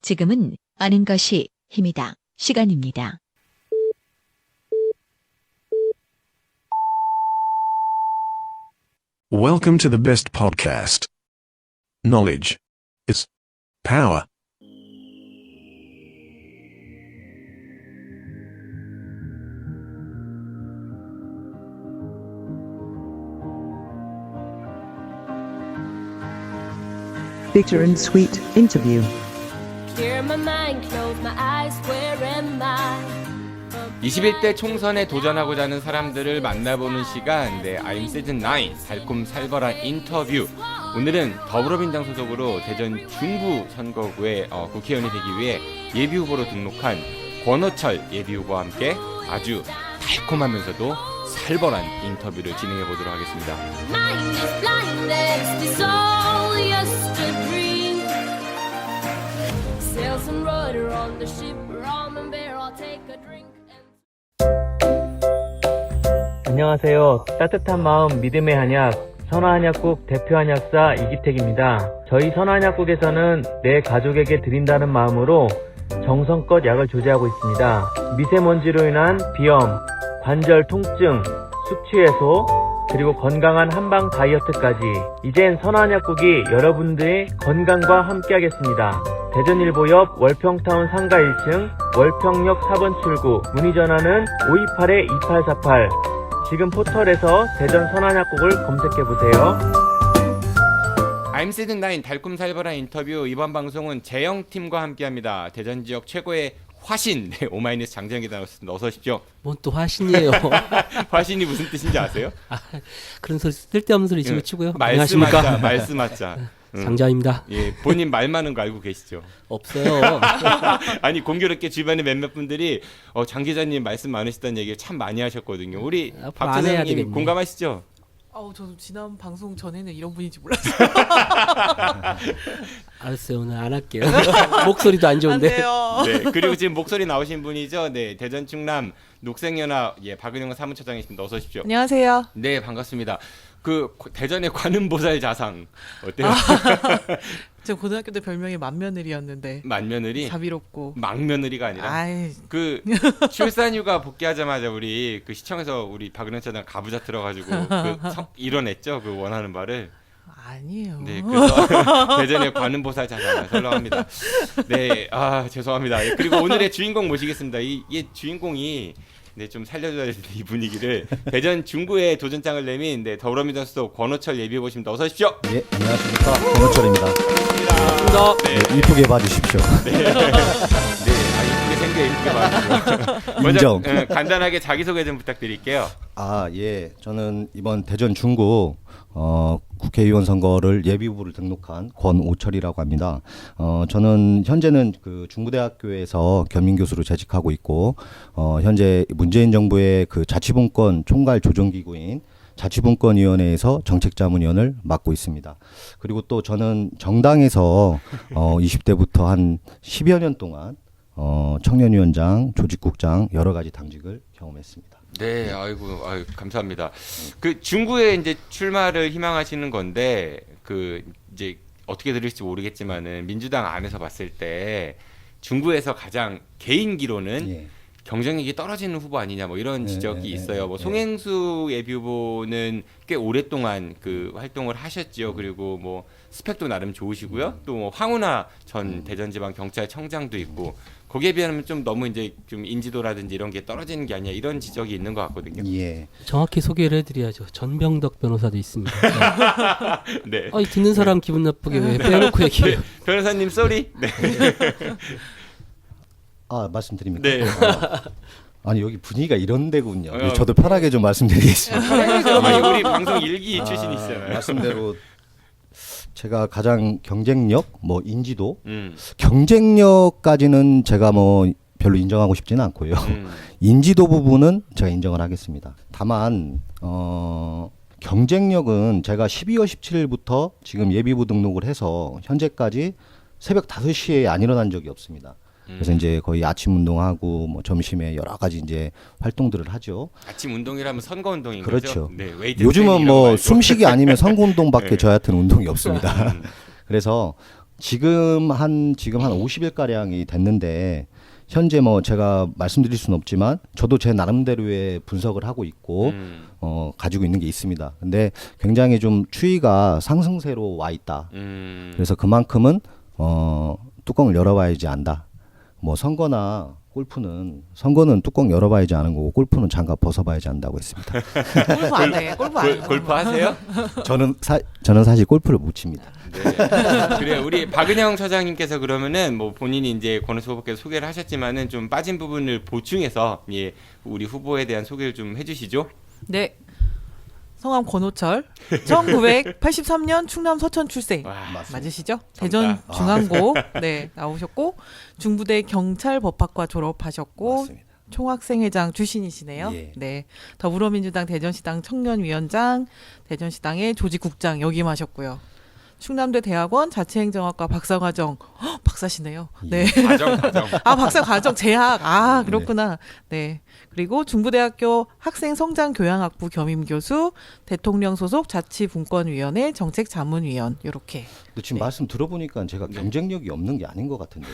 지금은 아는 것이 힘이다. 시간입니다. Welcome to the best podcast. Knowledge is power. Bitter and sweet interview. Clear my mind, close my eyes, where am I? 21대 총선에 도전하고자 하는 사람들을 만나보는 시간, I'm 시즌 9 달콤 살벌한 인터뷰. 오늘은 더불어민주당 소속으로 대전 중구 선거구에 국회의원이 되기 위해 예비후보로 등록한 권오철 예비후보와 함께 아주 달콤하면서도 살벌한 인터뷰를 진행해 보도록 하겠습니다. Mind is blinded, it's all just a dream. Sail some rudder on the ship, rum and beer, I'll take a drink. 안녕하세요. 따뜻한 마음 믿음의 한약 선화한약국 대표 한약사 이기택입니다. 저희 선화한약국에서는 내 가족에게 드린다는 마음으로 정성껏 약을 조제하고 있습니다. 미세먼지로 인한 비염, 관절 통증, 숙취 해소, 그리고 건강한 한방 다이어트까지 이젠 선화한약국이 여러분들의 건강과 함께하겠습니다. 대전일보 옆 월평타운 상가 1층 월평역 4번 출구 문의 전화는 528-2848 지금 포털에서 대전 선한약국을 검색해보세요. I'm 시즌 9 달콤 살벌한 인터뷰. 이번 방송은 재영팀과 함께합니다. 대전 지역 최고의 화신 오마이뉴스 장재영 기자 어서 오십시오. 뭔 또 화신이에요. 화신이 무슨 뜻인지 아세요? 그런 소리 쓸데없는 소리 지금 치고요. 말씀하자. 말씀하자. 장자입니다. 예, 본인 말 많은 거 알고 계시죠? 없어요. 아니 공교롭게 주변에 몇몇 분들이 장 기자님 말씀 많으시다는 얘기를 참 많이 하셨거든요. 우리 박 선생님 공감하시죠? 저도 지난 방송 전에는 이런 분인지 몰랐어요. 알았어요. 오늘 안 할게요. 목소리도 안 좋은데. 네, 그리고 지금 목소리 나오신 분이죠. 네, 대전 충남 녹색연합 박은영 사무처장이십니다. 어서 오십시오. 안녕하세요. 네, 반갑습니다. 그 대전의 관음보살 자상 어때요? 제가 고등학교 때 별명이 만며느리였는데 만며느리? 자비롭고 망며느리가 아니라 그 출산휴가 복귀하자마자 우리 그 시청에서 우리 박은영 차장 가부좌 틀어가지고 이뤄냈죠 그 원하는 바를. 아니에요. 네, 그래서 대전의 관음보살 자상을 설렁합니다. 네, 죄송합니다. 그리고 오늘의 주인공 모시겠습니다. 이 주인공이 좀 살려줘야 될 이 분위기를 대전 중구에 도전장을 내민 더불어민주당 소속 권오철 예비후보십니다. 어서 오십시오. 예, 안녕하십니까. 권오철입니다. 반갑습니다. 네. 이쁘게 봐주십시오. 이쁘게 생겨 이쁘게 봐주시고. 인정. 먼저 간단하게 자기소개 좀 부탁드릴게요. 예. 저는 이번 대전 중구 국회의원 선거를 예비후보를 등록한 권오철이라고 합니다. 저는 현재는 그 중부대학교에서 겸임교수로 재직하고 있고, 현재 문재인 정부의 그 자치분권 총괄 조정기구인 자치분권위원회에서 정책자문위원을 맡고 있습니다. 그리고 또 저는 정당에서 20대부터 한 10여 년 동안 청년위원장, 조직국장 여러 가지 당직을 경험했습니다. 네, 아이고 감사합니다. 그 중구에 이제 출마를 희망하시는 건데 이제 어떻게 들을지 모르겠지만은 민주당 안에서 봤을 때 중구에서 가장 개인기로는 경쟁력이 떨어지는 후보 아니냐 이런 지적이 있어요. 송행수 예비후보는 꽤 오랫동안 그 활동을 하셨죠. 그리고 스펙도 나름 좋으시고요. 또 황운하 전 대전지방경찰청장도 있고 거기에 비하면 좀 너무 이제 좀 인지도라든지 이런 게 떨어지는 게 아니냐 이런 지적이 있는 것 같거든요. 예. 정확히 소개를 해드려야죠. 전병덕 변호사도 있습니다. 네. 듣는 사람 기분 나쁘게 왜 빼놓고 얘기해요. 변호사님 쏘리. 네. 말씀드립니까? 네. 아니 여기 분위기가 이런 데군요. 저도 편하게 좀 말씀드리겠습니다. 우리 방송 일기 출신이시잖아요. 말씀대로 제가 가장 경쟁력, 인지도, 경쟁력까지는 제가 별로 인정하고 싶지는 않고요. 인지도 부분은 제가 인정을 하겠습니다. 다만 경쟁력은 제가 12월 17일부터 지금 예비후보 등록을 해서 현재까지 새벽 5시에 안 일어난 적이 없습니다. 그래서 이제 거의 아침 운동하고 뭐 점심에 여러 가지 이제 활동들을 하죠. 아침 운동이라면 선거 운동인 그렇죠. 거죠? 네, 웨이트 요즘은 뭐 말고. 숨쉬기 아니면 선거 운동밖에 네. 저희한테는 운동이 없습니다. 그래서 지금 한 50일 가량이 됐는데 현재 뭐 제가 말씀드릴 수는 없지만 저도 제 나름대로의 분석을 하고 있고 가지고 있는 게 있습니다. 근데 굉장히 좀 추이가 상승세로 와 있다. 그래서 그만큼은 뚜껑을 열어봐야지 안다. 뭐 선거는 뚜껑 열어봐야지 아는 거고 골프는 장갑 벗어봐야지 안다고 했습니다. 골프 안 해. 골프 안 해. 골프 하세요? 저는 사실 골프를 못 칩니다. 네. 그래요. 우리 박은영 처장님께서 그러면은 뭐 본인이 이제 권은수 후보께서 소개를 하셨지만은 좀 빠진 부분을 보충해서 예, 우리 후보에 대한 소개를 좀 해주시죠. 네. 성함 권호철. 1983년 충남 서천 출생. 맞으시죠? 대전 중앙고 네, 나오셨고 중부대 경찰법학과 졸업하셨고 맞습니다. 총학생회장 출신이시네요. 예. 네. 더불어민주당 대전시당 청년위원장, 대전시당의 조직국장 역임하셨고요. 충남대 대학원 자치행정학과 박사과정 박사시네요. 네. 과정. 박사과정 재학. 그렇구나. 네. 그리고 중부대학교 학생성장교양학부 겸임교수, 대통령 소속 자치분권위원회 정책자문위원 이렇게. 근데 지금 말씀 들어보니까 제가 경쟁력이 없는 게 아닌 것 같은데.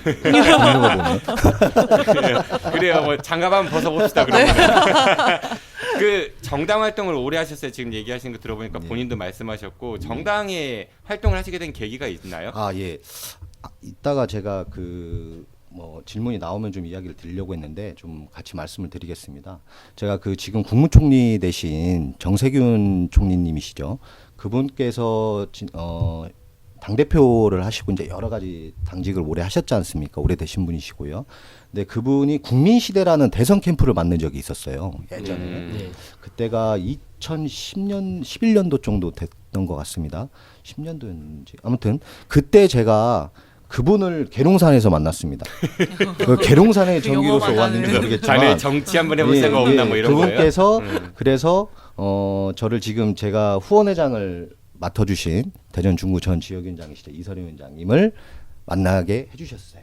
그래요. 뭐 장갑 한번 벗어봅시다. 그러면. 그 정당 활동을 오래 하셨어요. 지금 얘기하시는 거 들어보니까 본인도 말씀하셨고 정당에 활동을 하시게 된 계기가 있나요? 예. 이따가 제가 질문이 나오면 좀 이야기를 드리려고 했는데 좀 같이 말씀을 드리겠습니다. 제가 지금 국무총리 되신 정세균 총리님이시죠. 그분께서 당대표를 하시고 이제 여러 가지 당직을 오래 하셨지 않습니까? 오래 되신 분이시고요. 근데 그분이 국민시대라는 대선 캠프를 만든 적이 있었어요. 예전에. 네. 그때가 2010년, 11년도 정도 됐던 것 같습니다. 10년도였는지. 아무튼 그때 제가 그분을 계룡산에서 만났습니다. 계룡산에 정기로서 왔는지 모르겠지만 자네 정치 한번 해볼 생각 없나 뭐 이런 거예요? 그분께서 그래서 저를 지금 제가 후원회장을 맡아주신 대전 중구 전 지역위원장이시죠. 이설희 위원장님을 만나게 해주셨어요.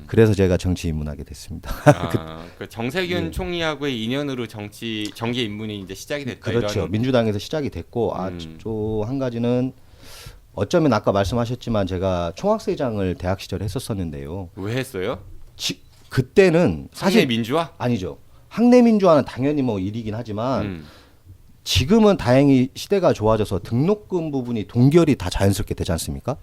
그래서 제가 정치 입문하게 됐습니다. 그 정세균 총리하고의 인연으로 정계 입문이 이제 시작이 됐다. 그렇죠. 이런... 민주당에서 시작이 됐고 또 한 가지는 어쩌면 아까 말씀하셨지만 제가 총학생회장을 대학 시절에 했었었는데요. 왜 했어요? 그때는 사실 민주화? 아니죠. 학내 민주화는 당연히 뭐 일이긴 하지만 지금은 다행히 시대가 좋아져서 등록금 부분이 동결이 다 자연스럽게 되지 않습니까?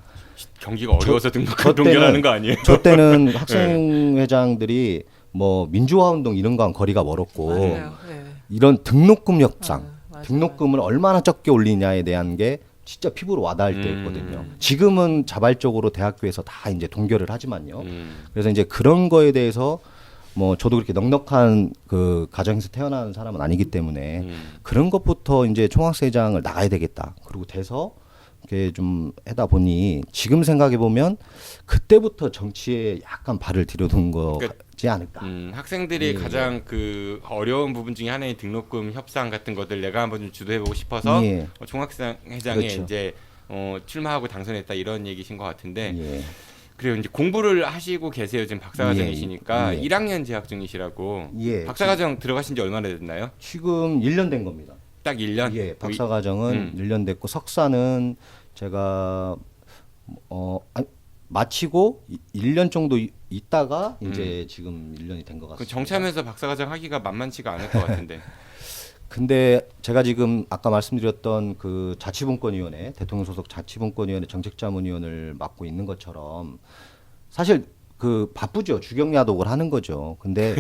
경기가 어려워서 동결하는 거 아니에요? 저 때는 학생회장들이 뭐 민주화 운동 이런 거랑 거리가 멀었고 맞아요. 네. 이런 등록금 협상, 맞아요. 등록금을 얼마나 적게 올리냐에 대한 게 진짜 피부로 와닿을 때였거든요. 지금은 자발적으로 대학교에서 다 이제 동결을 하지만요. 그래서 이제 그런 거에 대해서 뭐 저도 그렇게 넉넉한 그 가정에서 태어난 사람은 아니기 때문에 그런 것부터 이제 총학생회장을 나가야 되겠다. 그리고 돼서 이렇게 좀 하다 보니 지금 생각해 보면 그때부터 정치에 약간 발을 들여둔 거지 않을까. 학생들이 가장 그 어려운 부분 중에 하나인 등록금 협상 같은 것들 내가 한번 좀 주도해보고 싶어서 총학생회장에 그렇죠. 이제 출마하고 당선했다 이런 얘기신 것 같은데. 예. 그래요. 이제 공부를 하시고 계세요. 지금 박사과정이시니까 예. 1학년 재학 중이시라고. 예. 박사과정 들어가신 지 얼마나 됐나요? 지금 1년 된 겁니다. 딱 1년? 예, 박사과정은 1년 됐고 석사는 제가 마치고 1년 정도 있다가 이제 지금 1년이 된 것 같습니다. 정치하면서 박사과정 하기가 만만치가 않을 것 같은데. 근데 제가 지금 아까 말씀드렸던 그 자치분권위원회, 대통령 소속 자치분권위원회 정책자문위원을 맡고 있는 것처럼 사실 그 바쁘죠. 주경야독을 하는 거죠. 근데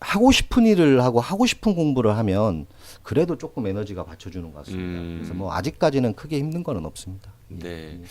하고 싶은 일을 하고 하고 싶은 공부를 하면 그래도 조금 에너지가 받쳐주는 것 같습니다. 그래서 뭐 아직까지는 크게 힘든 거는 없습니다. 네.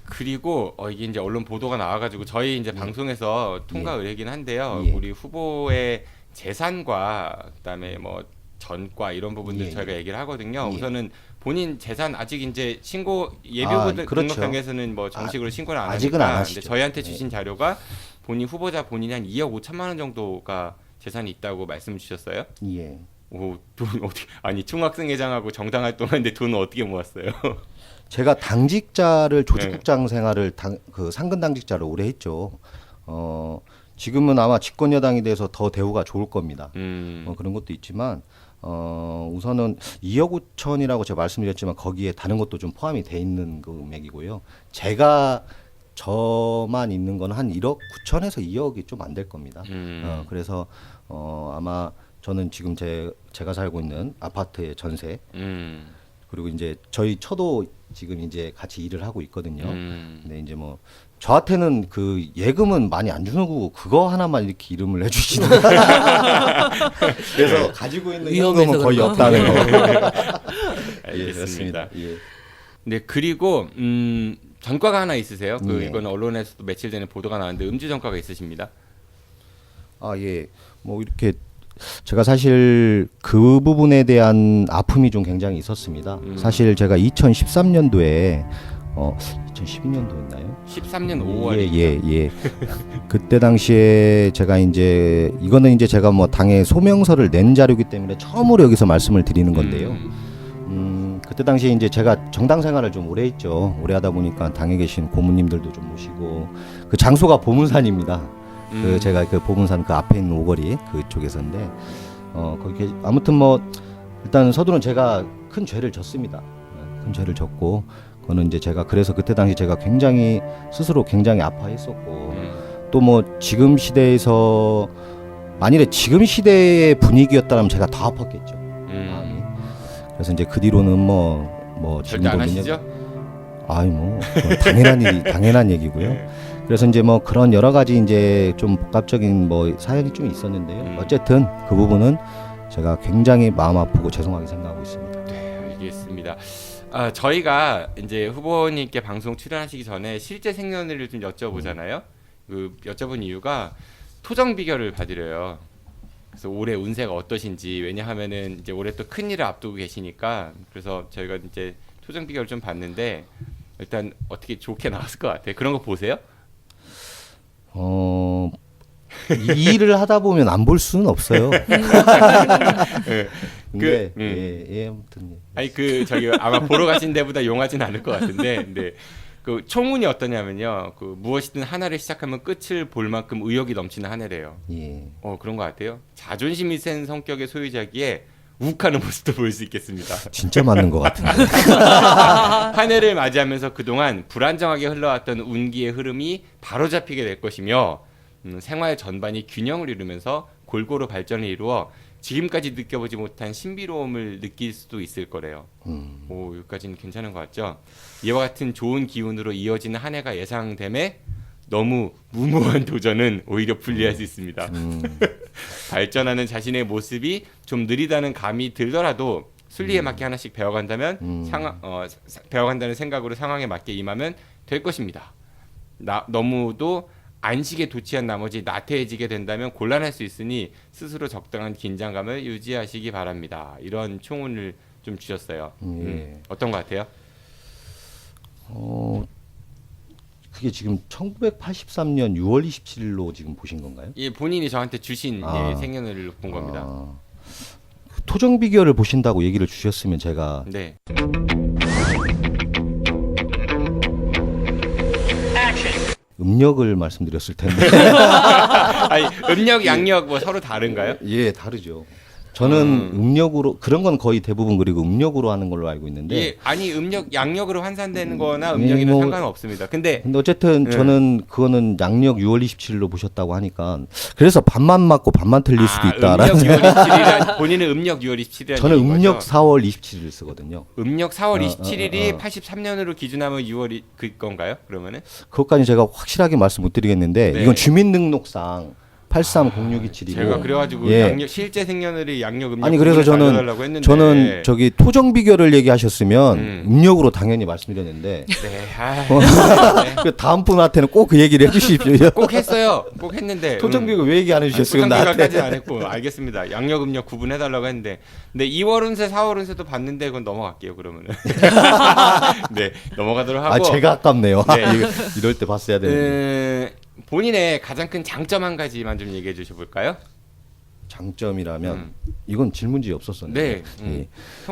그리고 이게 이제 언론 보도가 나와가지고 저희 이제 방송에서 통과 의뢰긴 한데요. 우리 후보의 재산과 그다음에 뭐 전과 이런 부분들 저희가 얘기를 하거든요. 우선은 본인 재산 아직 이제 신고 예비후보 등록장에서는 뭐 정식으로 신고를 안 아직은 안 하니까 하시죠. 근데 저희한테 주신 자료가 본인이 한 2억 5천만 원 정도가 재산이 있다고 말씀을 주셨어요. 예. 돈 어떻게 총학생회장하고 정당 활동하는데 돈을 어떻게 모았어요? 제가 당직자를 조직국장 생활을 그 상근 당직자를 오래 했죠. 지금은 아마 집권여당이 돼서 더 대우가 좋을 겁니다. 그런 것도 있지만 우선은 2억 5천이라고 제가 말씀드렸지만 거기에 다른 것도 좀 포함이 돼 있는 금액이고요. 제가 저만 있는 건 한 1억 9천에서 2억이 좀 안 될 겁니다. 그래서 아마 저는 지금 제가 살고 있는 아파트의 전세 그리고 이제 저희 처도 지금 이제 같이 일을 하고 있거든요. 근데 이제 뭐 저한테는 그 예금은 많이 안 주는 거고 그거 하나만 이렇게 이름을 해주시는. 그래서 가지고 있는 위험해서 현금은 거의 그런 없다는 거. 알겠습니다. 그렇습니다. 예. 네, 그리고 전과가 하나 있으세요? 예. 이건 언론에서도 며칠 전에 보도가 나왔는데 음주 전과가 있으십니다. 아 예. 뭐 이렇게 제가 사실 그 부분에 대한 아픔이 좀 굉장히 있었습니다. 사실 제가 2013년도에 2012년도였나요? 13년 5월에 예. 그때 당시에 제가 이제 이거는 이제 제가 뭐 당에 소명서를 낸 자료이기 때문에 처음으로 여기서 말씀을 드리는 건데요. 그때 당시에 이제 제가 정당 생활을 좀 오래 했죠. 오래 하다 보니까 당에 계신 고모님들도 좀 모시고 그 장소가 보문산입니다. 그 제가 그 보문산 그 앞에 있는 오거리 그쪽에서인데 거기 아무튼 뭐 일단 서두는 제가 큰 죄를 졌습니다. 큰 죄를 졌고 그거는 이제 제가 그래서 그때 당시 제가 굉장히 스스로 굉장히 아파했었고 또 뭐 지금 시대에서 만일에 지금 시대의 분위기였다면 제가 더 아팠겠죠. 마음이. 그래서 이제 그 뒤로는 뭐 절대 안 지금도 하시죠? 아이 뭐 당연한 얘기고요. 그래서 이제 뭐 그런 여러 가지 이제 좀 복합적인 뭐 사연이 좀 있었는데요. 어쨌든 그 부분은 제가 굉장히 마음 아프고 죄송하게 생각하고 있습니다. 네, 알겠습니다. 저희가 이제 후보님께 방송 출연하시기 전에 실제 생년월일을 좀 여쭤보잖아요. 그 여쭤본 이유가 토정 비결을 봐드려요. 그래서 올해 운세가 어떠신지 왜냐하면은 이제 올해 또 큰 일을 앞두고 계시니까 그래서 저희가 이제 토정 비결을 좀 봤는데 일단 어떻게 좋게 나왔을 것 같아요. 그런 거 보세요? 이 일을 하다 보면 안 볼 수는 없어요. 근데 아무튼 아니 저기 아마 보러 가신 데보다 용하진 않을 것 같은데 근데 그 총운이 어떠냐면요. 그 무엇이든 하나를 시작하면 끝을 볼 만큼 의욕이 넘치는 한 해래요. 예. 그런 것 같아요. 자존심이 센 성격의 소유자기에 욱하는 모습도 볼 수 있겠습니다. 진짜 맞는 것 같은데. 한 해를 맞이하면서 그동안 불안정하게 흘러왔던 운기의 흐름이 바로잡히게 될 것이며 생활 전반이 균형을 이루면서 골고루 발전을 이루어 지금까지 느껴보지 못한 신비로움을 느낄 수도 있을 거래요. 여기까지는 괜찮은 것 같죠? 이와 같은 좋은 기운으로 이어지는 한 해가 예상됨에 너무 무모한 도전은 오히려 불리할 수 있습니다. 발전하는 자신의 모습이 좀 느리다는 감이 들더라도 순리에 맞게 하나씩 배워간다면 배워간다는 생각으로 상황에 맞게 임하면 될 것입니다. 너무도 안식에 도취한 나머지 나태해지게 된다면 곤란할 수 있으니 스스로 적당한 긴장감을 유지하시기 바랍니다. 이런 총훈을 좀 주셨어요. 어떤 것 같아요? 그게 지금 1983년 6월 27일로 지금 보신 건가요? 예, 본인이 저한테 주신 생년월일을 본 겁니다. 토정 비결을 보신다고 얘기를 주셨으면 제가 네. 음력을 말씀드렸을 텐데. 아니, 음력, 양력 뭐 서로 다른가요? 예, 다르죠. 저는 음력으로 그런 건 거의 대부분 그리고 음력으로 하는 걸로 알고 있는데. 예, 아니 양력으로 환산되는 거나 음력이는 뭐, 상관은 없습니다. 근데 어쨌든 저는 그거는 양력 6월 27일로 보셨다고 하니까 그래서 반만 맞고 반만 틀릴 수도 있다라는. 음력 6월 27일이란 본인은 음력 6월 27일이라는 저는 음력 거죠? 4월 27일 쓰거든요. 음력 4월 27일이 83년으로 기준하면 6월이 그 건가요? 그러면은? 그것까지 제가 확실하게 말씀 못 드리겠는데 네. 이건 주민등록상 830627이고 제가 그래가지고 예. 실제 생년월일 양력 음력 아니 그래서 저는 저기 토정 비결을 얘기하셨으면 음력으로 당연히 말씀드렸는데 그 다음 분한테는 꼭 그 얘기를 해주십시오. 꼭 했어요. 꼭 했는데 토정 비결 왜 얘기 안 해주셨어요? 토정 비결까지 안 했고 알겠습니다. 양력 음력 구분해달라고 했는데 근데 2월 운세 4월 운세도 봤는데 그건 넘어갈게요. 그러면은 네 넘어가도록 하고 제가 아깝네요. 네. 이럴 때 봤어야 되는데. 본인의 가장 큰 장점 한 가지만 좀 얘기해 주셔볼까요? 장점이라면 이건 질문지 없었었는데 네.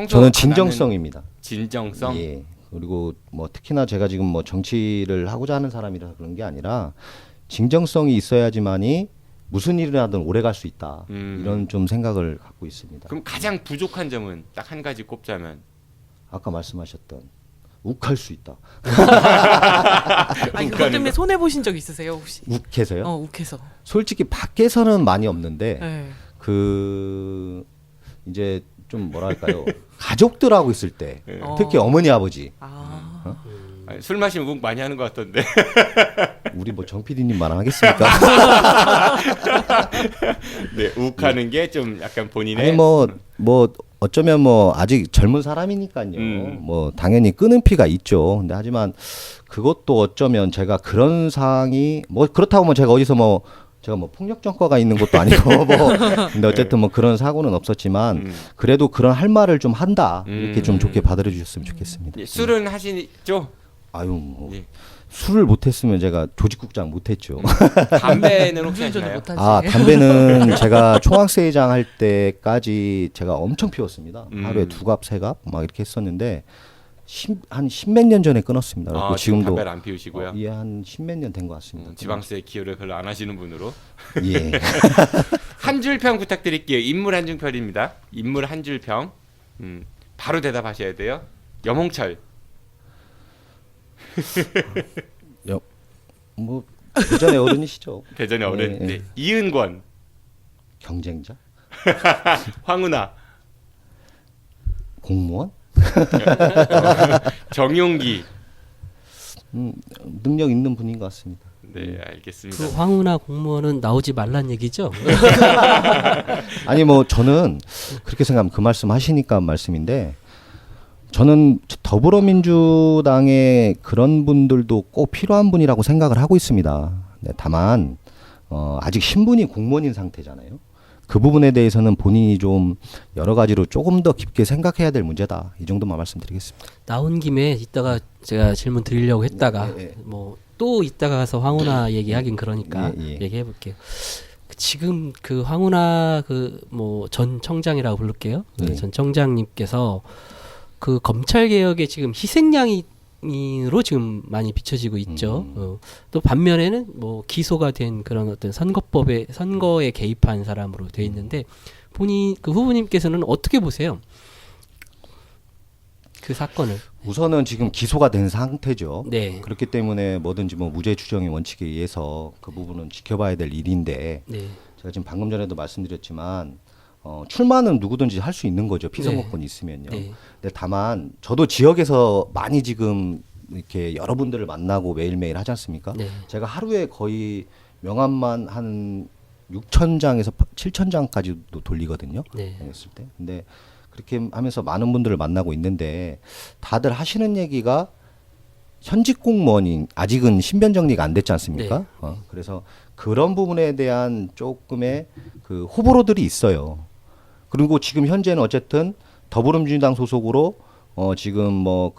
저는 진정성입니다. 진정성? 예. 그리고 뭐 특히나 제가 지금 뭐 정치를 하고자 하는 사람이라서 그런 게 아니라 진정성이 있어야지만이 무슨 일을 하든 오래 갈 수 있다. 음. 이런 좀 생각을 갖고 있습니다. 그럼 가장 부족한 점은 딱 한 가지 꼽자면 아까 말씀하셨던 욱할 수 있다. 아니 그것 때문에 손해 보신 적 있으세요 혹시? 욱해서요? 욱해서. 솔직히 밖에서는 많이 없는데 네. 그 이제 좀 뭐랄까요 가족들하고 있을 때 네. 특히 어머니 아버지 아니, 술 마시면 욱 많이 하는 것 같던데. 우리 뭐 정 PD님 말하겠습니까? 네, 욱하는 게 좀 약간 본인의 아니 뭐 어쩌면 뭐 아직 젊은 사람이니까요. 뭐 당연히 끄는 피가 있죠. 근데 하지만 그것도 어쩌면 제가 그런 상황이 뭐 그렇다고 뭐 제가 어디서 뭐 제가 뭐 폭력 전과가 있는 것도 아니고 뭐 근데 어쨌든 뭐 그런 사고는 없었지만 그래도 그런 할 말을 좀 한다 이렇게 좀 좋게 받아들여 주셨으면 좋겠습니다. 예, 술은 하시죠? 아유 뭐 예. 술을 못했으면 제가 조직국장 못했죠. 담배는 혹시 운전을 하시나요? 못하지. 아 담배는 제가 총학생회장 할 때까지 제가 엄청 피웠습니다. 하루에 2갑 3갑 막 이렇게 했었는데 한 10몇 년 전에 끊었습니다. 그래서 지금 지금도 담배를 안 피우시고요. 예, 한 10몇 년 된 것 같습니다. 지방세 기여를 별로 안 하시는 분으로. 예. 한 줄 평 부탁드릴게요. 인물 한 줄 평입니다. 인물 한 줄 평. 바로 대답하셔야 돼요. 염홍철. 뭐 대전의 어른이시죠. 대전의 어른. 예. 네. 이은권. 경쟁자, 황운하. 공무원, 정용기. 능력 있는 분인 것 같습니다. 네, 알겠습니다. 그 황우나 공무원은 나오지 말란 얘기죠. 아니 뭐 저는 그렇게 생각하면 그 말씀 하시니까 말씀인데 저는 더불어민주당의 그런 분들도 꼭 필요한 분이라고 생각을 하고 있습니다. 네, 다만 아직 신분이 공무원인 상태잖아요. 그 부분에 대해서는 본인이 좀 여러 가지로 조금 더 깊게 생각해야 될 문제다. 이 정도만 말씀드리겠습니다. 나온 김에 이따가 제가 질문 드리려고 했다가 뭐 또 이따가 가서 황운하 얘기하긴 그러니까 얘기해 볼게요. 지금 그 황운하 그 뭐 전 청장이라고 부를게요. 전 청장님께서 그 검찰 개혁에 지금 희생양으로 지금 많이 비춰지고 있죠. 또 반면에는 뭐 기소가 된 그런 어떤 선거에 개입한 사람으로 돼 있는데 그 후보님께서는 어떻게 보세요? 그 사건을. 우선은 지금 기소가 된 상태죠. 네. 그렇기 때문에 뭐든지 뭐 무죄 추정의 원칙에 의해서 그 부분은 지켜봐야 될 일인데 네. 제가 지금 방금 전에도 말씀드렸지만 출마는 누구든지 할 수 있는 거죠. 피선거권이 있으면요. 네. 근데 다만 저도 지역에서 많이 지금 이렇게 여러분들을 만나고 매일매일 하지 않습니까? 네. 제가 하루에 거의 명함만 한 6,000장에서 7,000장까지도 돌리거든요. 네. 했을 때. 근데 그렇게 하면서 많은 분들을 만나고 있는데 다들 하시는 얘기가 현직 공무원인 아직은 신변 정리가 안 됐지 않습니까? 네. 그래서 그런 부분에 대한 조금의 그 호불호들이 있어요. 그리고 지금 현재는 어쨌든 더불어민주당 소속으로 지금 뭐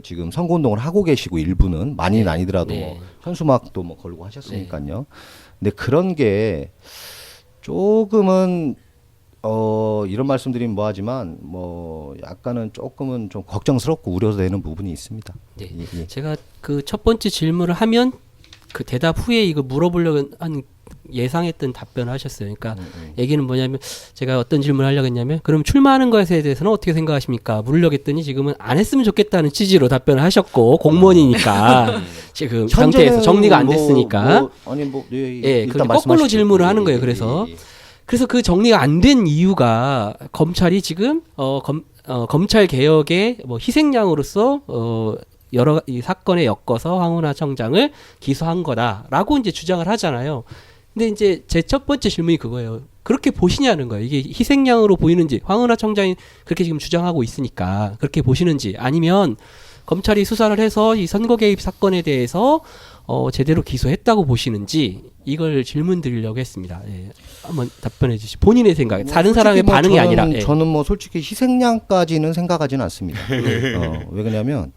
지금 선거운동을 하고 계시고 일부는 많이는 아니더라도 뭐 현수막도 뭐 걸고 하셨으니까요. 근데 그런 게 조금은 이런 말씀드리면 뭐하지만 뭐 약간은 조금은 좀 걱정스럽고 우려되는 부분이 있습니다. 네. 예. 제가 그 첫 번째 질문을 하면 그 대답 후에 이거 물어보려고 한 예상했던 답변을 하셨어요. 그러니까 얘기는 뭐냐면 제가 어떤 질문을 하려고 했냐면 그럼 출마하는 것에 대해서는 어떻게 생각하십니까? 물으려고 했더니 지금은 안 했으면 좋겠다는 취지로 답변을 하셨고 공무원이니까 지금 상태에서 정리가 안 됐으니까 일단 거꾸로 질문을 하는 거예요. 그래서 그 정리가 안 된 이유가 검찰이 지금 검찰 개혁의 뭐 희생양으로서 여러 이 사건에 엮어서 황운하 청장을 기소한 거다라고 이제 주장을 하잖아요. 근데 이제 제 첫 번째 질문이 그거예요. 그렇게 보시냐는 거예요. 이게 희생양으로 보이는지 황운하 청장이 그렇게 지금 주장하고 있으니까 그렇게 보시는지 아니면 검찰이 수사를 해서 이 선거 개입 사건에 대해서 제대로 기소했다고 보시는지 이걸 질문 드리려고 했습니다. 예. 한번 답변해 주시죠. 본인의 생각, 다른 사람의 반응이 아니라. 저는 뭐 솔직히 희생양까지는 생각하지는 않습니다. 왜 그러냐면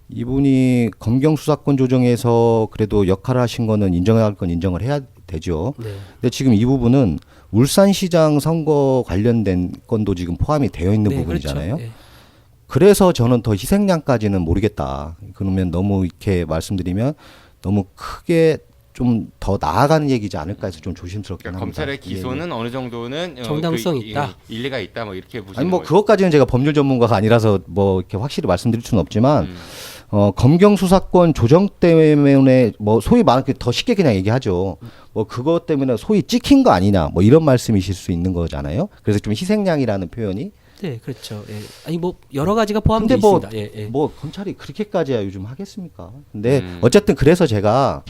이분이 검경 수사권 조정에서 그래도 역할을 하신 거는 인정할 건 인정을 해야 되죠. 근데 지금 이 부분은 울산시장 선거 관련된 건도 지금 포함이 되어 있는 부분이잖아요. 그렇죠. 그래서 저는 더 희생양까지는 모르겠다. 그러면 너무 이렇게 말씀드리면 너무 크게 좀 더 나아가는 얘기지 않을까 해서 좀 조심스럽긴 그러니까 합니다. 검찰의 기소는 어느 정도는 정당성 있다. 일리가 있다 뭐 이렇게 보시는 아니 뭐 거죠. 그것까지는 제가 법률 전문가가 아니라서 뭐 이렇게 확실히 말씀드릴 수는 없지만 검경 수사권 조정 때문에 뭐 소위 말하면 더 쉽게 그냥 얘기하죠. 뭐 그것 때문에 소위 찍힌 거 아니냐 뭐 이런 말씀이실 수 있는 거잖아요. 그래서 좀 희생양이라는 표현이 네, 그렇죠. 예. 아니 뭐 여러 가지가 포함되어 근데 뭐, 있습니다. 예, 예. 뭐 검찰이 그렇게까지야 요즘 하겠습니까? 근데 어쨌든 그래서 제가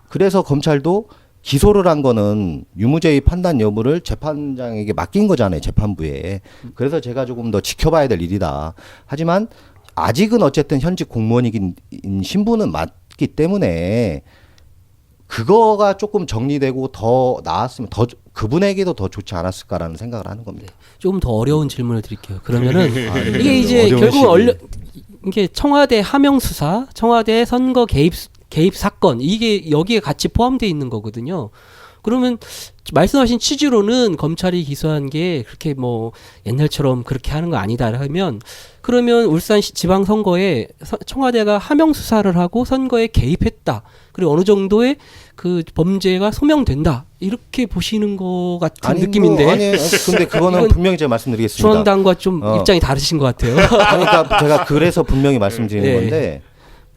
그래서 검찰도 기소를 한 거는 유무죄의 판단 여부를 재판장에게 맡긴 거잖아요, 재판부에. 그래서 제가 조금 더 지켜봐야 될 일이다. 하지만 아직은 어쨌든 현직 공무원이긴 신분은 맞기 때문에 그거가 조금 정리되고 더 나았으면 더 그분에게도 더 좋지 않았을까라는 생각을 하는 겁니다. 좀 더 어려운 질문을 드릴게요. 그러면은 네. 이게 이제 어려운 결국 시기. 이게 청와대 하명 수사, 청와대 선거 개입 사건 이게 여기에 같이 포함되어 있는 거거든요. 그러면 말씀하신 취지로는 검찰이 기소한 게 그렇게 뭐 옛날처럼 그렇게 하는 거 아니다 하면 그러면 울산 지방 선거에 청와대가 하명 수사를 하고 선거에 개입했다. 그리고 어느 정도의 그 범죄가 소명된다. 이렇게 보시는 것 같은 아니, 느낌인데. 뭐, 아니, 근데 그거는 이건 분명히 제가 말씀드리겠습니다. 중앙당과 좀 입장이 다르신 것 같아요. 그러니까 제가 그래서 분명히 말씀드리는 네. 건데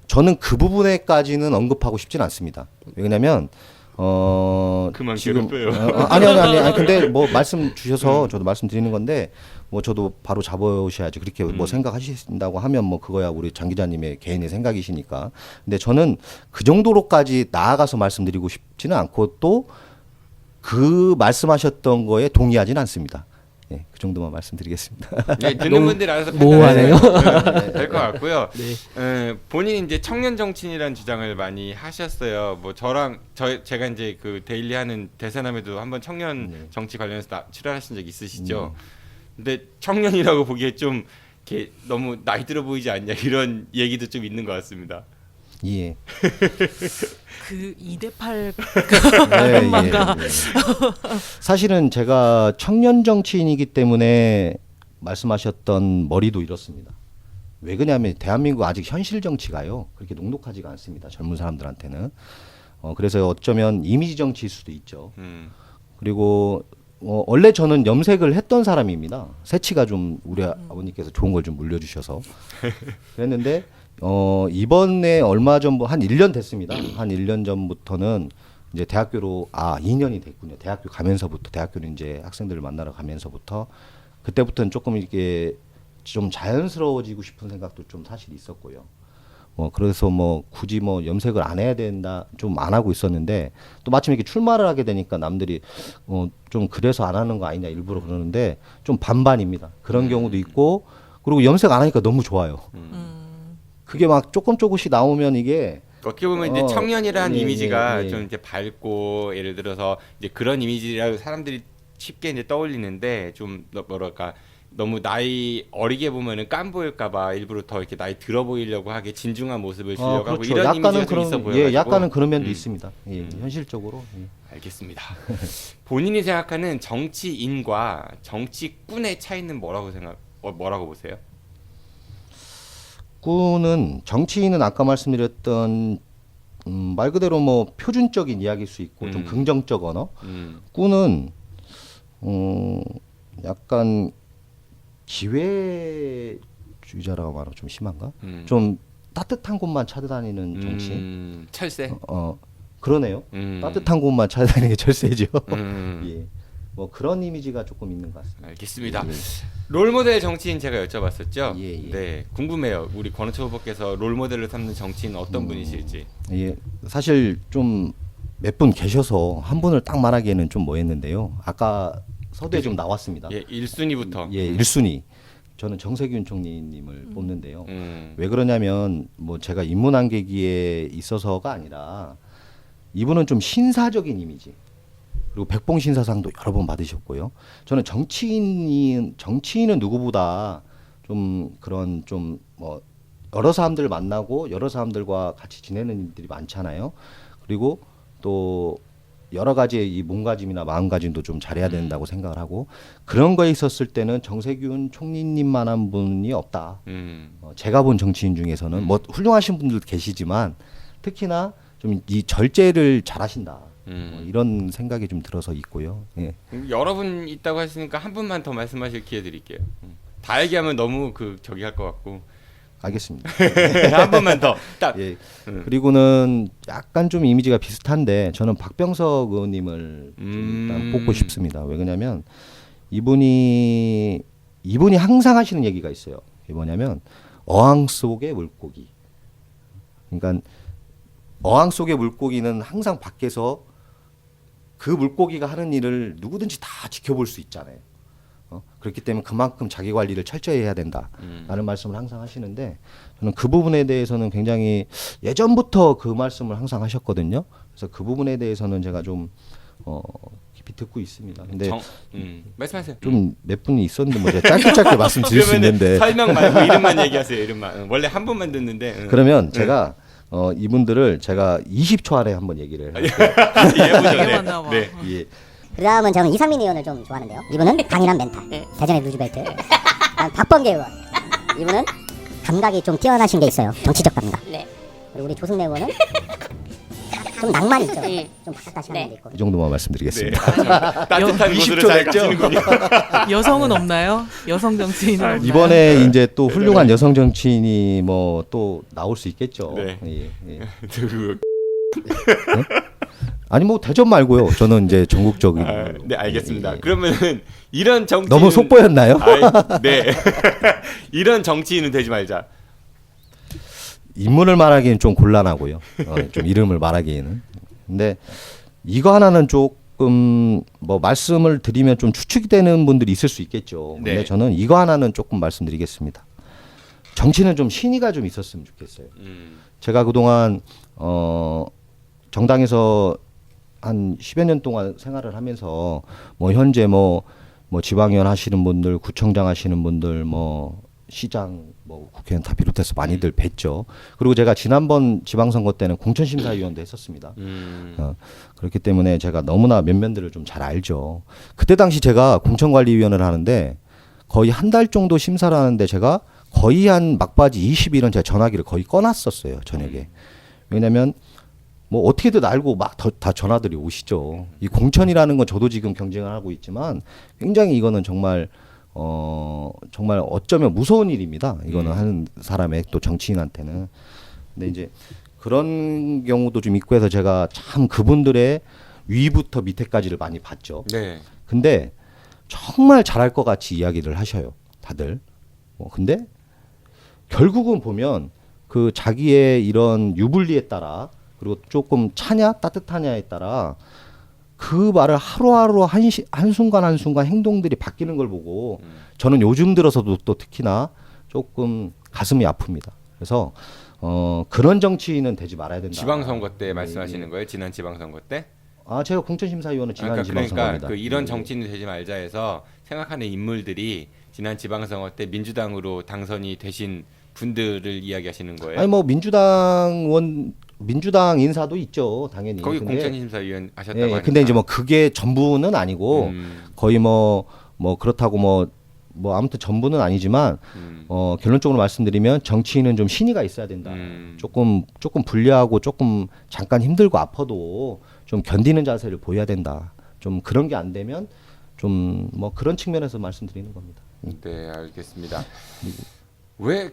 저는 그 부분에까지는 언급하고 싶지는 않습니다. 왜냐면 그만 지금 괴롭혀요. 아니 근데 뭐 말씀 주셔서 저도 말씀드리는 건데 뭐 저도 바로 잡으셔야지 그렇게 뭐 생각하신다고 하면 뭐 그거야 우리 장 기자님의 개인의 생각이시니까. 근데 저는 그 정도로까지 나아가서 말씀드리고 싶지는 않고 또 그 말씀하셨던 거에 동의하지는 않습니다. 네, 그 정도만 말씀드리겠습니다. 네, 듣는 분들 알아서 모호하네요. 될 것 같고요. 본인이 이제 청년 정치인이라는 주장을 많이 하셨어요. 뭐 제가 이제 그 데일리 하는 대사남에도 한번 청년 정치 관련해서 출연하신 적 있으시죠? 근데 청년이라고 보기에 좀 이렇게 너무 나이 들어 보이지 않냐 이런 얘기도 좀 있는 것 같습니다. 예. 그 2대8 네, 망가. 예. 사실은 제가 청년 정치인이기 때문에 말씀하셨던 머리도 이렇습니다. 왜 그러냐면 대한민국 아직 현실 정치가요 그렇게 녹록하지가 않습니다. 젊은 사람들한테는. 그래서 어쩌면 이미지 정치일 수도 있죠. 그리고 원래 저는 염색을 했던 사람입니다. 새치가 좀 우리 아버님께서 좋은 걸 좀 물려주셔서 그랬는데 이번에 얼마 전부 한 1년 됐습니다. 한 1년 전부터는 이제 대학교로 2년이 됐군요. 대학교 가면서부터 대학교를 이제 학생들을 만나러 가면서부터 그때부터는 조금 이렇게 좀 자연스러워지고 싶은 생각도 좀 사실 있었고요. 그래서 뭐 굳이 뭐 염색을 안 해야 된다 좀 안 하고 있었는데 또 마침 이렇게 출마를 하게 되니까 남들이 좀 그래서 안 하는 거 아니냐 일부러 그러는데 좀 반반입니다. 그런 경우도 있고 그리고 염색 안 하니까 너무 좋아요. 그게 막 조금씩 나오면 이게 어떻게 보면 이제 청년이라는 예, 이미지가 예. 좀 이제 밝고 예를 들어서 이제 그런 이미지라고 사람들이 쉽게 이제 떠올리는데 좀 뭐랄까 너무 나이 어리게 보면은 깐 보일까봐 일부러 더 이렇게 나이 들어 보이려고 하게 진중한 모습을 주려고 하고 이런 이미지가 좀 있어 보여가지고 약간은 그런 면도 있습니다. 예, 현실적으로. 예. 알겠습니다. 본인이 생각하는 정치인과 정치꾼의 차이는 뭐라고 보세요? 꾼은 정치인은 아까 말씀드렸던 말 그대로 뭐 표준적인 이야기일 수 있고 좀 긍정적 언어. 꾼은 약간 기회주의자라고 말하면 좀 심한가? 좀 따뜻한 곳만 찾아다니는 정치인. 철새. 그러네요. 따뜻한 곳만 찾아다니는 게 철새죠. 예. 뭐 그런 이미지가 조금 있는 것 같습니다. 알겠습니다. 예. 롤모델 정치인 제가 여쭤봤었죠. 예, 예. 네, 궁금해요. 우리 권호철 후보께서 롤모델을 삼는 정치인 어떤 분이실지. 예, 사실 좀 몇 분 계셔서 한 분을 딱 말하기에는 좀 뭐했는데요. 아까 서두에 좀 나왔습니다. 예, 1순위부터. 예, 1순위. 저는 정세균 총리님을 뽑는데요. 왜 그러냐면 뭐 제가 인문한 계기에 있어서가 아니라 이분은 좀 신사적인 이미지. 그리고 백봉 신사상도 여러 번 받으셨고요. 저는 정치인은 누구보다 좀 그런 좀 뭐 여러 사람들 만나고 여러 사람들과 같이 지내는 일들이 많잖아요. 그리고 또 여러 가지의 이 몸가짐이나 마음가짐도 좀 잘해야 된다고 생각을 하고 그런 거에 있었을 때는 정세균 총리님만한 분이 없다. 제가 본 정치인 중에서는 뭐 훌륭하신 분들도 계시지만 특히나 좀 이 절제를 잘하신다. 이런 생각이 좀 들어서 있고요. 예. 여러분 있다고 하시니까 한 분만 더 말씀하실 기회 드릴게요. 다 얘기하면 너무 저기 할 것 같고. 알겠습니다. 한 번만 더. 딱. 예. 그리고는 약간 좀 이미지가 비슷한데 저는 박병석 의원님을 좀 일단 뽑고 싶습니다. 왜 그러냐면 이분이 항상 하시는 얘기가 있어요. 이게 뭐냐면 어항 속의 물고기. 그러니까 어항 속의 물고기는 항상 밖에서 그 물고기가 하는 일을 누구든지 다 지켜볼 수 있잖아요. 그렇기 때문에 그만큼 자기 관리를 철저히 해야 된다라는 말씀을 항상 하시는데 저는 그 부분에 대해서는 굉장히 예전부터 그 말씀을 항상 하셨거든요. 그래서 그 부분에 대해서는 제가 좀 깊이 듣고 있습니다. 근데 말씀하세요. 좀 몇 분이 있었는데 뭐 제가 짧게 말씀드릴 수 있는데 설명 말고 이름만 얘기하세요. 이름만. 원래 한 분만 듣는데. 그러면 제가 이분들을 제가 20초 안에 한번 얘기를 할게요. 되게 많나 봐. 네. 예. 그 다음은 저는 이상민 의원을 좀 좋아하는데요. 이분은 강인한 멘탈, 대전의 루즈벨트. 그다음 박범계 의원. 이분은 감각이 좀 뛰어나신 게 있어요. 정치적 감각. 그리고 우리 조승래 의원은 좀 낭만 있죠. 좀 바삭다시 하는 게 있고. 이 정도만 말씀드리겠습니다. 따뜻한 곳으로 잘 가시는군요. 여성은 없나요? 여성 정치인은 없나요? 이번에 이제 또 훌륭한 여성 정치인이 뭐 또 나올 수 있겠죠. 네. 예. 아니 뭐 대전 말고요. 저는 이제 전국적인. 네, 알겠습니다. 그러면은 이런 정치 너무 속보였나요? 네. 이런 정치인은 되지 말자. 인물을 말하기엔 좀 곤란하고요. 좀 이름을 말하기에는. 근데 이거 하나는 조금 뭐 말씀을 드리면 좀 추측이 되는 분들이 있을 수 있겠죠. 근데 네. 저는 이거 하나는 조금 말씀드리겠습니다. 정치는 좀 신의가 좀 있었으면 좋겠어요. 제가 그동안 정당에서 한 10여 년 동안 생활을 하면서 뭐 현재 뭐 지방의원 하시는 분들, 구청장 하시는 분들, 뭐 시장, 뭐 국회의원 다 비롯해서 많이들 뵀죠. 그리고 제가 지난번 지방선거 때는 공천심사위원도 했었습니다. 그렇기 때문에 제가 너무나 면면들을 좀 잘 알죠. 그때 당시 제가 공천관리위원을 하는데 거의 한 달 정도 심사를 하는데 제가 거의 한 막바지 20일은 제가 전화기를 거의 꺼놨었어요. 저녁에. 왜냐면 뭐 어떻게든 알고 막 다 전화들이 오시죠. 이 공천이라는 건 저도 지금 경쟁을 하고 있지만 굉장히 이거는 정말 어쩌면 무서운 일입니다. 이거는 하는 사람의 또 정치인한테는. 근데 이제 그런 경우도 좀 있고 해서 제가 참 그분들의 위부터 밑에까지를 많이 봤죠. 네. 근데 정말 잘할 것 같이 이야기를 하셔요. 다들. 근데 결국은 보면 그 자기의 이런 유불리에 따라 그리고 조금 차냐 따뜻하냐에 따라 그 말을 하루하루 한순간 한순간 행동들이 바뀌는 걸 보고 저는 요즘 들어서도 또 특히나 조금 가슴이 아픕니다. 그래서 그런 정치인은 되지 말아야 된다. 지방선거 때 말씀하시는 거예요? 지난 지방선거 때? 제가 공천심사위원은 지난 지방선거입니다. 그 이런 정치인이 되지 말자 해서 생각하는 인물들이 지난 지방선거 때 민주당으로 당선이 되신 분들을 이야기하시는 거예요? 아니 뭐 민주당 인사도 있죠, 당연히. 거기 근데, 공천심사위원 하셨다고 하니까. 근데 이제 뭐 그게 전부는 아니고 거의 뭐 그렇다고 뭐 아무튼 전부는 아니지만 결론적으로 말씀드리면 정치인은 좀 신의가 있어야 된다. 조금 불리하고 조금 잠깐 힘들고 아파도 좀 견디는 자세를 보여야 된다. 좀 그런 게 안 되면 좀 뭐 그런 측면에서 말씀드리는 겁니다. 네, 알겠습니다. 왜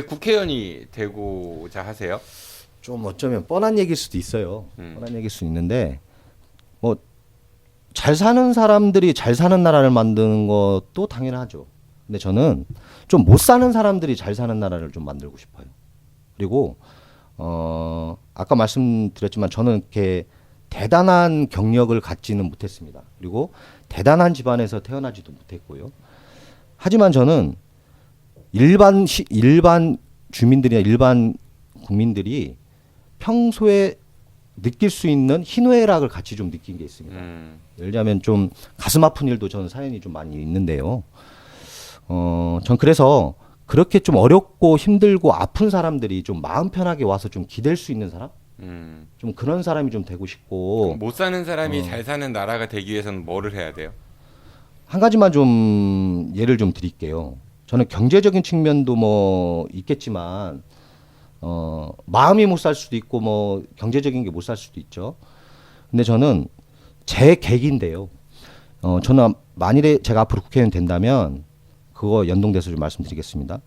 국회의원이 되고자 하세요? 좀 어쩌면 뻔한 얘기일 수도 있어요. 뻔한 얘기일 수 있는데 뭐 잘 사는 사람들이 잘 사는 나라를 만드는 것도 당연하죠. 근데 저는 좀 못 사는 사람들이 잘 사는 나라를 좀 만들고 싶어요. 그리고 아까 말씀드렸지만 저는 이렇게 대단한 경력을 갖지는 못했습니다. 그리고 대단한 집안에서 태어나지도 못했고요. 하지만 저는 일반 주민들이나 일반 국민들이 평소에 느낄 수 있는 희노애락을 같이 좀 느낀 게 있습니다. 예를 들자면 좀 가슴 아픈 일도 저는 사연이 좀 많이 있는데요. 전 그래서 그렇게 좀 어렵고 힘들고 아픈 사람들이 좀 마음 편하게 와서 좀 기댈 수 있는 사람? 좀 그런 사람이 좀 되고 싶고. 못 사는 사람이 잘 사는 나라가 되기 위해서는 뭐를 해야 돼요? 한 가지만 좀 예를 좀 드릴게요. 저는 경제적인 측면도 뭐 있겠지만 마음이 못 살 수도 있고 뭐 경제적인 게 못 살 수도 있죠. 근데 저는 제 계기인데요. 저는 만일에 제가 앞으로 국회의원 된다면 그거 연동돼서 좀 말씀드리겠습니다.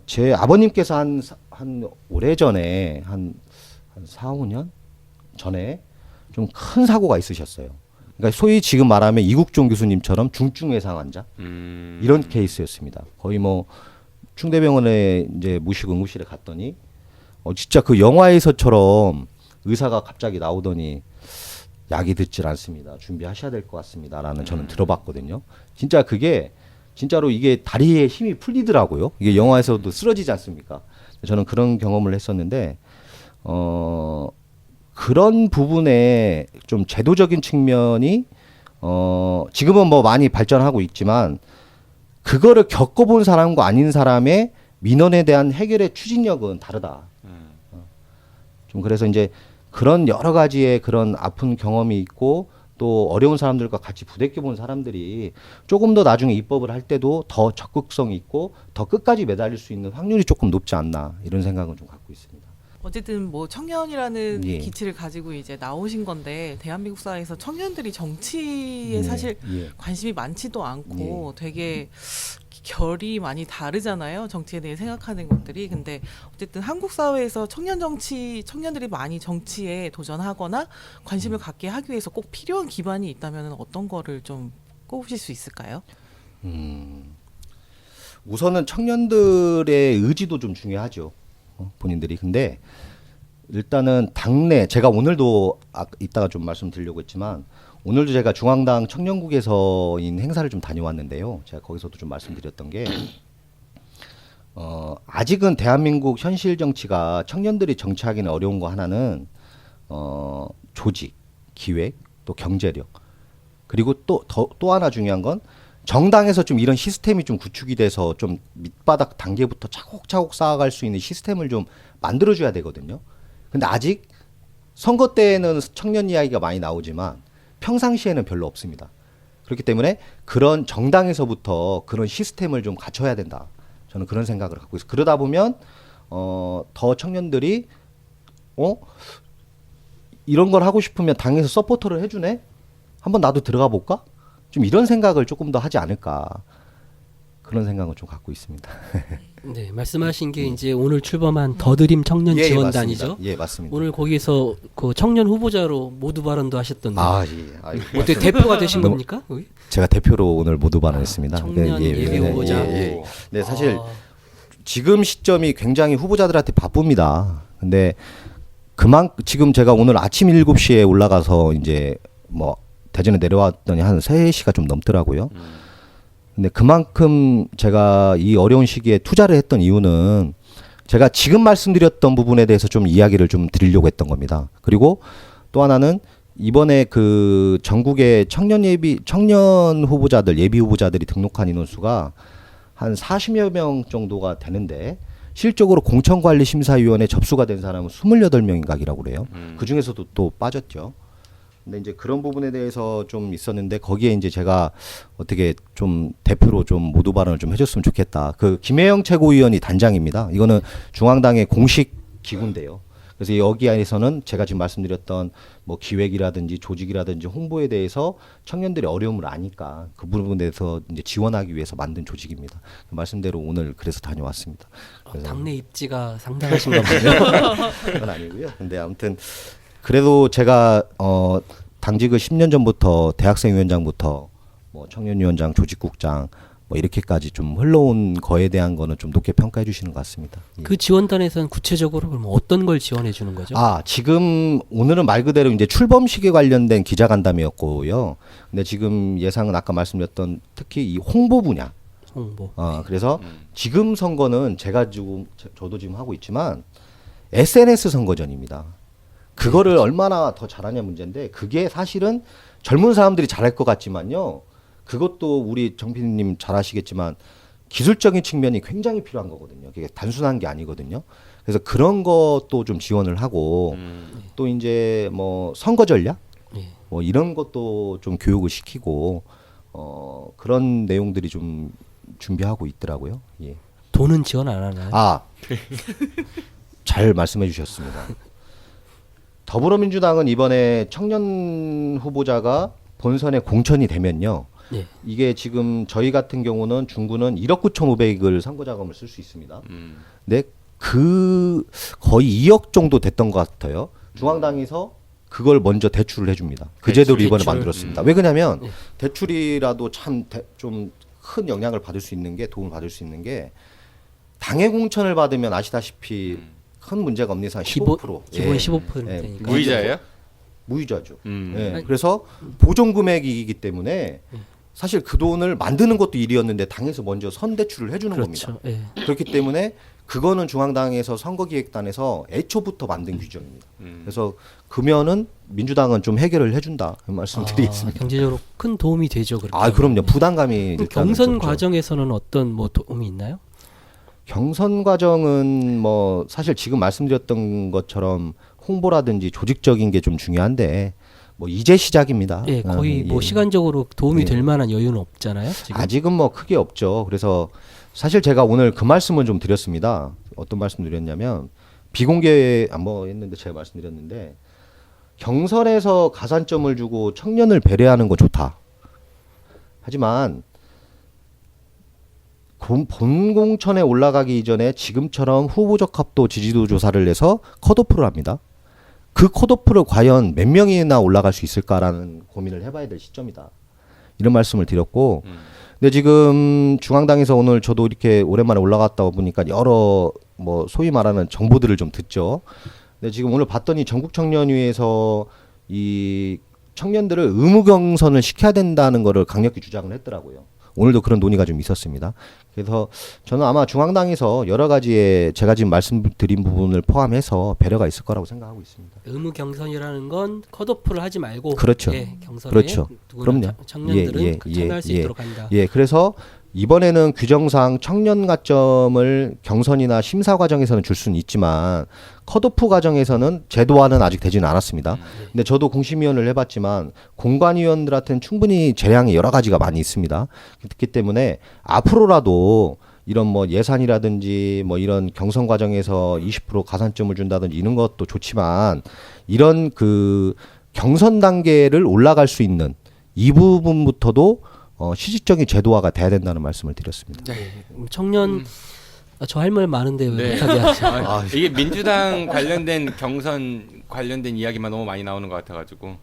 제 아버님께서 한 오래전에 한 4, 5년 전에 좀 큰 사고가 있으셨어요. 그러니까 소위 지금 말하면 이국종 교수님처럼 중증 외상 환자 이런 케이스였습니다. 거의 뭐 충대병원에 이제 무식 응급실에 갔더니 진짜 그 영화에서처럼 의사가 갑자기 나오더니 약이 듣질 않습니다. 준비하셔야 될 것 같습니다라는 저는 들어봤거든요. 진짜 그게 진짜로 이게 다리에 힘이 풀리더라고요. 이게 영화에서도 쓰러지지 않습니까? 저는 그런 경험을 했었는데 그런 부분에 좀 제도적인 측면이 지금은 뭐 많이 발전하고 있지만 그거를 겪어본 사람과 아닌 사람의 민원에 대한 해결의 추진력은 다르다. 좀 그래서 이제 그런 여러 가지의 그런 아픈 경험이 있고 또 어려운 사람들과 같이 부대껴 본 사람들이 조금 더 나중에 입법을 할 때도 더 적극성이 있고 더 끝까지 매달릴 수 있는 확률이 조금 높지 않나 이런 생각은 좀 갖고 있습니다. 어쨌든 뭐 청년이라는 예. 기치를 가지고 이제 나오신 건데 대한민국 사회에서 청년들이 정치에 예, 사실 예. 관심이 많지도 않고 되게 결이 많이 다르잖아요. 정치에 대해 생각하는 것들이. 근데 어쨌든 한국 사회에서 청년들이 많이 정치에 도전하거나 관심을 갖게 하기 위해서 꼭 필요한 기반이 있다면 어떤 거를 좀 꼽으실 수 있을까요? 우선은 청년들의 의지도 좀 중요하죠. 본인들이. 근데 일단은 당내 제가 오늘도 이따가 좀 말씀드리려고 했지만 오늘도 제가 중앙당 청년국에서인 행사를 좀 다녀왔는데요. 제가 거기서도 좀 말씀드렸던 게 아직은 대한민국 현실 정치가 청년들이 정치하기는 어려운 거 하나는 조직, 기획, 또 경제력 그리고 또 하나 중요한 건 정당에서 좀 이런 시스템이 좀 구축이 돼서 좀 밑바닥 단계부터 차곡차곡 쌓아갈 수 있는 시스템을 좀 만들어줘야 되거든요. 근데 아직 선거 때에는 청년 이야기가 많이 나오지만 평상시에는 별로 없습니다. 그렇기 때문에 그런 정당에서부터 그런 시스템을 좀 갖춰야 된다. 저는 그런 생각을 갖고 있어요. 그러다 보면 더 청년들이 이런 걸 하고 싶으면 당에서 서포터를 해주네? 한번 나도 들어가 볼까? 좀 이런 생각을 조금 더 하지 않을까. 그런 생각을 좀 갖고 있습니다. 네, 말씀하신 게 이제 오늘 출범한 더드림 청년 예, 지원단이죠. 맞습니다. 예, 맞습니다. 오늘 거기서 그 청년 후보자로 모두 발언도 하셨던데. 예. 아이고, 어떻게 대표가 되신 겁니까? 거기? 제가 대표로 오늘 모두 발언했습니다. 청년 예비 후보자. 네, 사실 지금 시점이 굉장히 후보자들한테 바쁩니다. 근데 지금 제가 오늘 아침 7시에 올라가서 이제 뭐 대전에 내려왔더니 한 3시가 좀 넘더라고요. 근데 그만큼 제가 이 어려운 시기에 투자를 했던 이유는 제가 지금 말씀드렸던 부분에 대해서 좀 이야기를 좀 드리려고 했던 겁니다. 그리고 또 하나는 이번에 그 전국의 청년 후보자들, 예비 후보자들이 등록한 인원수가 한 40여 명 정도가 되는데 실적으로 공천관리심사위원회 접수가 된 사람은 28명인가라고 그래요. 그 중에서도 또 빠졌죠. 근데 이제 그런 부분에 대해서 좀 있었는데 거기에 이제 제가 어떻게 좀 대표로 좀 모두 발언을 좀 해줬으면 좋겠다. 그 김혜영 최고위원이 단장입니다. 이거는 중앙당의 공식 기구인데요. 그래서 여기 안에서는 제가 지금 말씀드렸던 뭐 기획이라든지 조직이라든지 홍보에 대해서 청년들의 어려움을 아니까 그 부분에 대해서 이제 지원하기 위해서 만든 조직입니다. 그 말씀대로 오늘 그래서 다녀왔습니다. 그래서 당내 입지가 상당하신가 보네요. 그건 아니고요. 근데 아무튼 그래도 제가 당직을 10년 전부터 대학생위원장부터 뭐 청년위원장, 조직국장 뭐 이렇게까지 좀 흘러온 거에 대한 거는 좀 높게 평가해 주시는 것 같습니다. 예. 그 지원단에서는 구체적으로 그럼 어떤 걸 지원해 주는 거죠? 지금 오늘은 말 그대로 이제 출범식에 관련된 기자간담회였고요. 근데 지금 예상은 아까 말씀드렸던 특히 이 홍보 분야. 홍보. 그래서 지금 선거는 저도 지금 하고 있지만 SNS 선거전입니다. 그거를 얼마나 더 잘하냐 문제인데 그게 사실은 젊은 사람들이 잘할 것 같지만요. 그것도 우리 정 PD님 잘 아시겠지만 기술적인 측면이 굉장히 필요한 거거든요. 그게 단순한 게 아니거든요. 그래서 그런 것도 좀 지원을 하고 또 이제 뭐 선거 전략 뭐 이런 것도 좀 교육을 시키고 그런 내용들이 좀 준비하고 있더라고요. 예. 돈은 지원 안 하나요? 아, 잘 말씀해 주셨습니다. 더불어민주당은 이번에 청년 후보자가 본선에 공천이 되면요. 예. 이게 지금 저희 같은 경우는 중구는 1억 9,500을 선거자금을 쓸 수 있습니다. 근데 그 거의 2억 정도 됐던 것 같아요. 중앙당에서 그걸 먼저 대출을 해줍니다. 그 제도를 이번에 만들었습니다. 왜 그러냐면 대출이라도 참 좀 큰 영향을 받을 수 있는 게 도움을 받을 수 있는 게 당해 공천을 받으면 아시다시피 큰 문제가 없는 이상 15% 기본 예. 15%니까. 무이자예요? 무이자죠. 음. 예. 그래서 보존 금액이기 때문에 사실 그 돈을 만드는 것도 일이었는데 당에서 먼저 선대출을 해주는 그렇죠. 겁니다. 예. 그렇기 때문에 그거는 중앙당에서 선거기획단에서 애초부터 만든 규정입니다. 그래서 금연은 민주당은 좀 해결을 해준다 그 말씀드리겠습니다. 경제적으로 큰 도움이 되죠. 그렇게. 아 그럼요. 부담감이 그럼 일단은 경선 적죠. 과정에서는 어떤 뭐 도움이 있나요? 경선 과정은 뭐 사실 지금 말씀드렸던 것처럼 홍보라든지 조직적인 게 좀 중요한데 뭐 이제 시작입니다. 예, 거의 뭐 예. 시간적으로 도움이 예. 될 만한 여유는 없잖아요. 지금. 아직은 뭐 크게 없죠. 그래서 사실 제가 오늘 그 말씀을 좀 드렸습니다. 어떤 말씀 드렸냐면 비공개 뭐 했는데 제가 말씀드렸는데 경선에서 가산점을 주고 청년을 배려하는 거 좋다. 하지만 본 공천에 올라가기 이전에 지금처럼 후보 적합도 지지도 조사를 해서 컷오프를 합니다. 그 컷오프를 과연 몇 명이나 올라갈 수 있을까라는 고민을 해봐야 될 시점이다. 이런 말씀을 드렸고 근데 지금 중앙당에서 오늘 저도 이렇게 오랜만에 올라갔다 보니까 여러 뭐 소위 말하는 정보들을 좀 듣죠. 근데 지금 오늘 봤더니 전국청년위에서 이 청년들을 의무 경선을 시켜야 된다는 거를 강력히 주장을 했더라고요. 오늘도 그런 논의가 좀 있었습니다. 그래서 저는 아마 중앙당에서 여러 가지의 제가 지금 말씀드린 부분을 포함해서 배려가 있을 거라고 생각하고 있습니다. 의무 경선이라는 건 컷오프를 하지 말고 그렇죠. 예, 경선에 그렇죠. 누구나 그럼요. 청년들은 참여할 수 있도록 한다. 예, 그래서 이번에는 규정상 청년 가점을 경선이나 심사 과정에서는 줄 수는 있지만 컷오프 과정에서는 제도화는 아직 되지는 않았습니다. 근데 저도 공심위원을 해봤지만 공관위원들한테는 충분히 재량이 여러 가지가 많이 있습니다. 그렇기 때문에 앞으로라도 이런 뭐 예산이라든지 뭐 이런 경선 과정에서 20% 가산점을 준다든지 이런 것도 좋지만 이런 그 경선 단계를 올라갈 수 있는 이 부분부터도 실질적인 제도화가 돼야 된다는 말씀을 드렸습니다. 청년 저 할 말 많은데 왜 네. 못하게 하죠? 이게 민주당 관련된 경선 관련된 이야기만 너무 많이 나오는 것 같아가지고.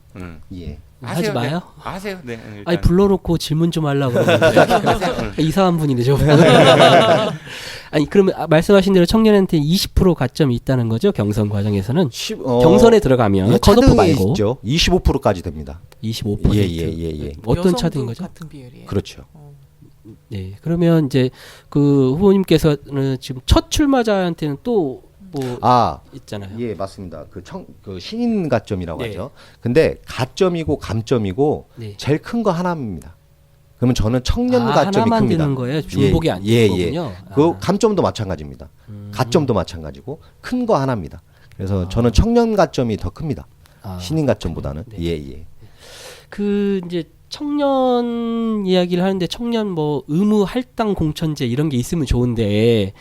예. 하지 마요. 하세요. 네. 일단. 아니 불러놓고 질문 좀 하려고 그러는데 이상한 분이네 저. 아니 그러면 말씀하신 대로 청년한테 20% 가점이 있다는 거죠 경선 과정에서는 경선에 들어가면 예, 컷오프 차등이 말고 있죠. 25%까지 됩니다. 25%. 예. 어떤 차등인 거죠? 같은 비율이에요. 그렇죠. 네, 그러면 이제 그 후보님께서는 지금 첫 출마자한테는 또 뭐 있잖아요. 예, 맞습니다. 그 신인 가점이라고 네. 하죠. 근데 가점이고 감점이고 네. 제일 큰 거 하나입니다. 그러면 저는 청년 가점이 하나만 큽니다. 드는 거예요. 중복이 안 되는 거군요. 그 감점도 마찬가지입니다. 가점도 마찬가지고 큰 거 하나입니다. 그래서 저는 청년 가점이 더 큽니다. 신인 가점보다는. 네. 예. 그 이제 청년 이야기를 하는데 청년 뭐 의무 할당 공천제 이런 게 있으면 좋은데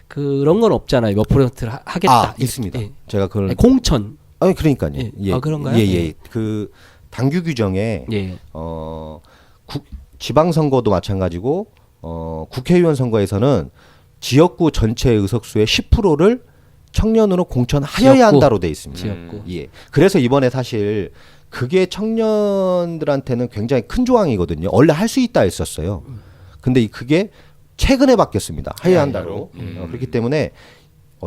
그런 건 없잖아요. 몇 %를 하겠다. 있습니다. 예. 제가 그걸 아니, 공천. 아니 그러니까요. 예. 예. 그런가요? 예. 그 당규 규정에 예. 지방선거도 마찬가지고 국회의원 선거에서는 지역구 전체 의석수의 10%를 청년으로 공천하여야 지역구. 한다로 돼 있습니다. 지역구. 예. 그래서 이번에 사실 그게 청년들한테는 굉장히 큰 조항이거든요. 원래 할 수 있다 했었어요. 근데 그게 최근에 바뀌었습니다. 하여야 한다로. 그렇기 때문에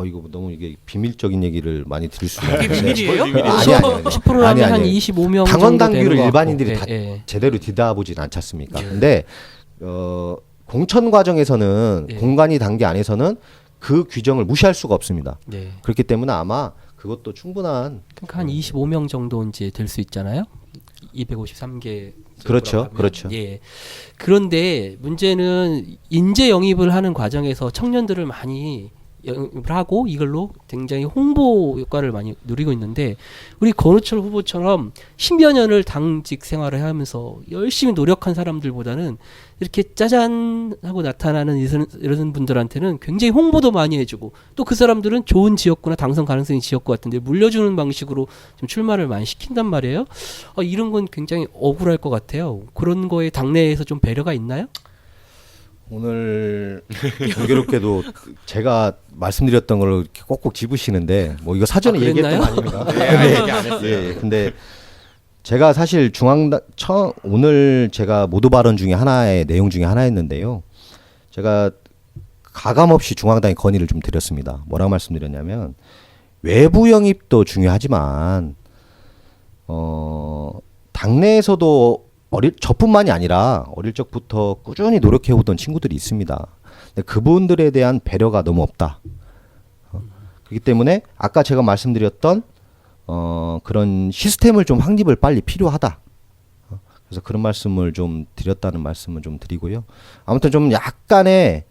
이거 너무 이게 비밀적인 얘기를 많이 드릴 수 있는데. 비밀이에요? 아니. 10%라면 한 25명 당원 정도 당규를 되는 것 일반인들이 같고. 다 예. 제대로 뒤다보진 않지 않습니까? 근데 공천 과정에서는 예. 공관위 단계 안에서는 그 규정을 무시할 수가 없습니다. 네. 그렇기 때문에 아마 그것도 충분한 그러니까 한 25명 정도 이제 될 수 있잖아요. 253개. 그렇죠. 예. 그런데 문제는 인재 영입을 하는 과정에서 청년들을 많이 영입을 하고 이걸로 굉장히 홍보 효과를 많이 누리고 있는데 우리 권우철 후보처럼 10여 년을 당직 생활을 하면서 열심히 노력한 사람들보다는 이렇게 짜잔 하고 나타나는 이런 분들한테는 굉장히 홍보도 많이 해주고 또 그 사람들은 좋은 지역구나 당선 가능성이 지역구 같은데 물려주는 방식으로 좀 출마를 많이 시킨단 말이에요. 이런 건 굉장히 억울할 것 같아요. 그런 거에 당내에서 좀 배려가 있나요? 오늘 공교롭게도 제가 말씀드렸던 걸 이렇게 꼭꼭 집으시는데 뭐 이거 사전에 얘기했던 거 아닙니까? 네, 얘기 안 했어요. 예, 근데 제가 사실 오늘 제가 모두 발언 중에 하나의 내용 중에 하나였는데요. 제가 가감없이 중앙당에 건의를 좀 드렸습니다. 뭐라고 말씀드렸냐면 외부 영입도 중요하지만 당내에서도 저뿐만이 아니라 어릴 적부터 꾸준히 노력해오던 친구들이 있습니다. 근데 그분들에 대한 배려가 너무 없다. 그렇기 때문에 아까 제가 말씀드렸던 그런 시스템을 좀 확립을 빨리 필요하다. 그래서 그런 말씀을 좀 드렸다는 말씀을 좀 드리고요. 아무튼 좀 약간의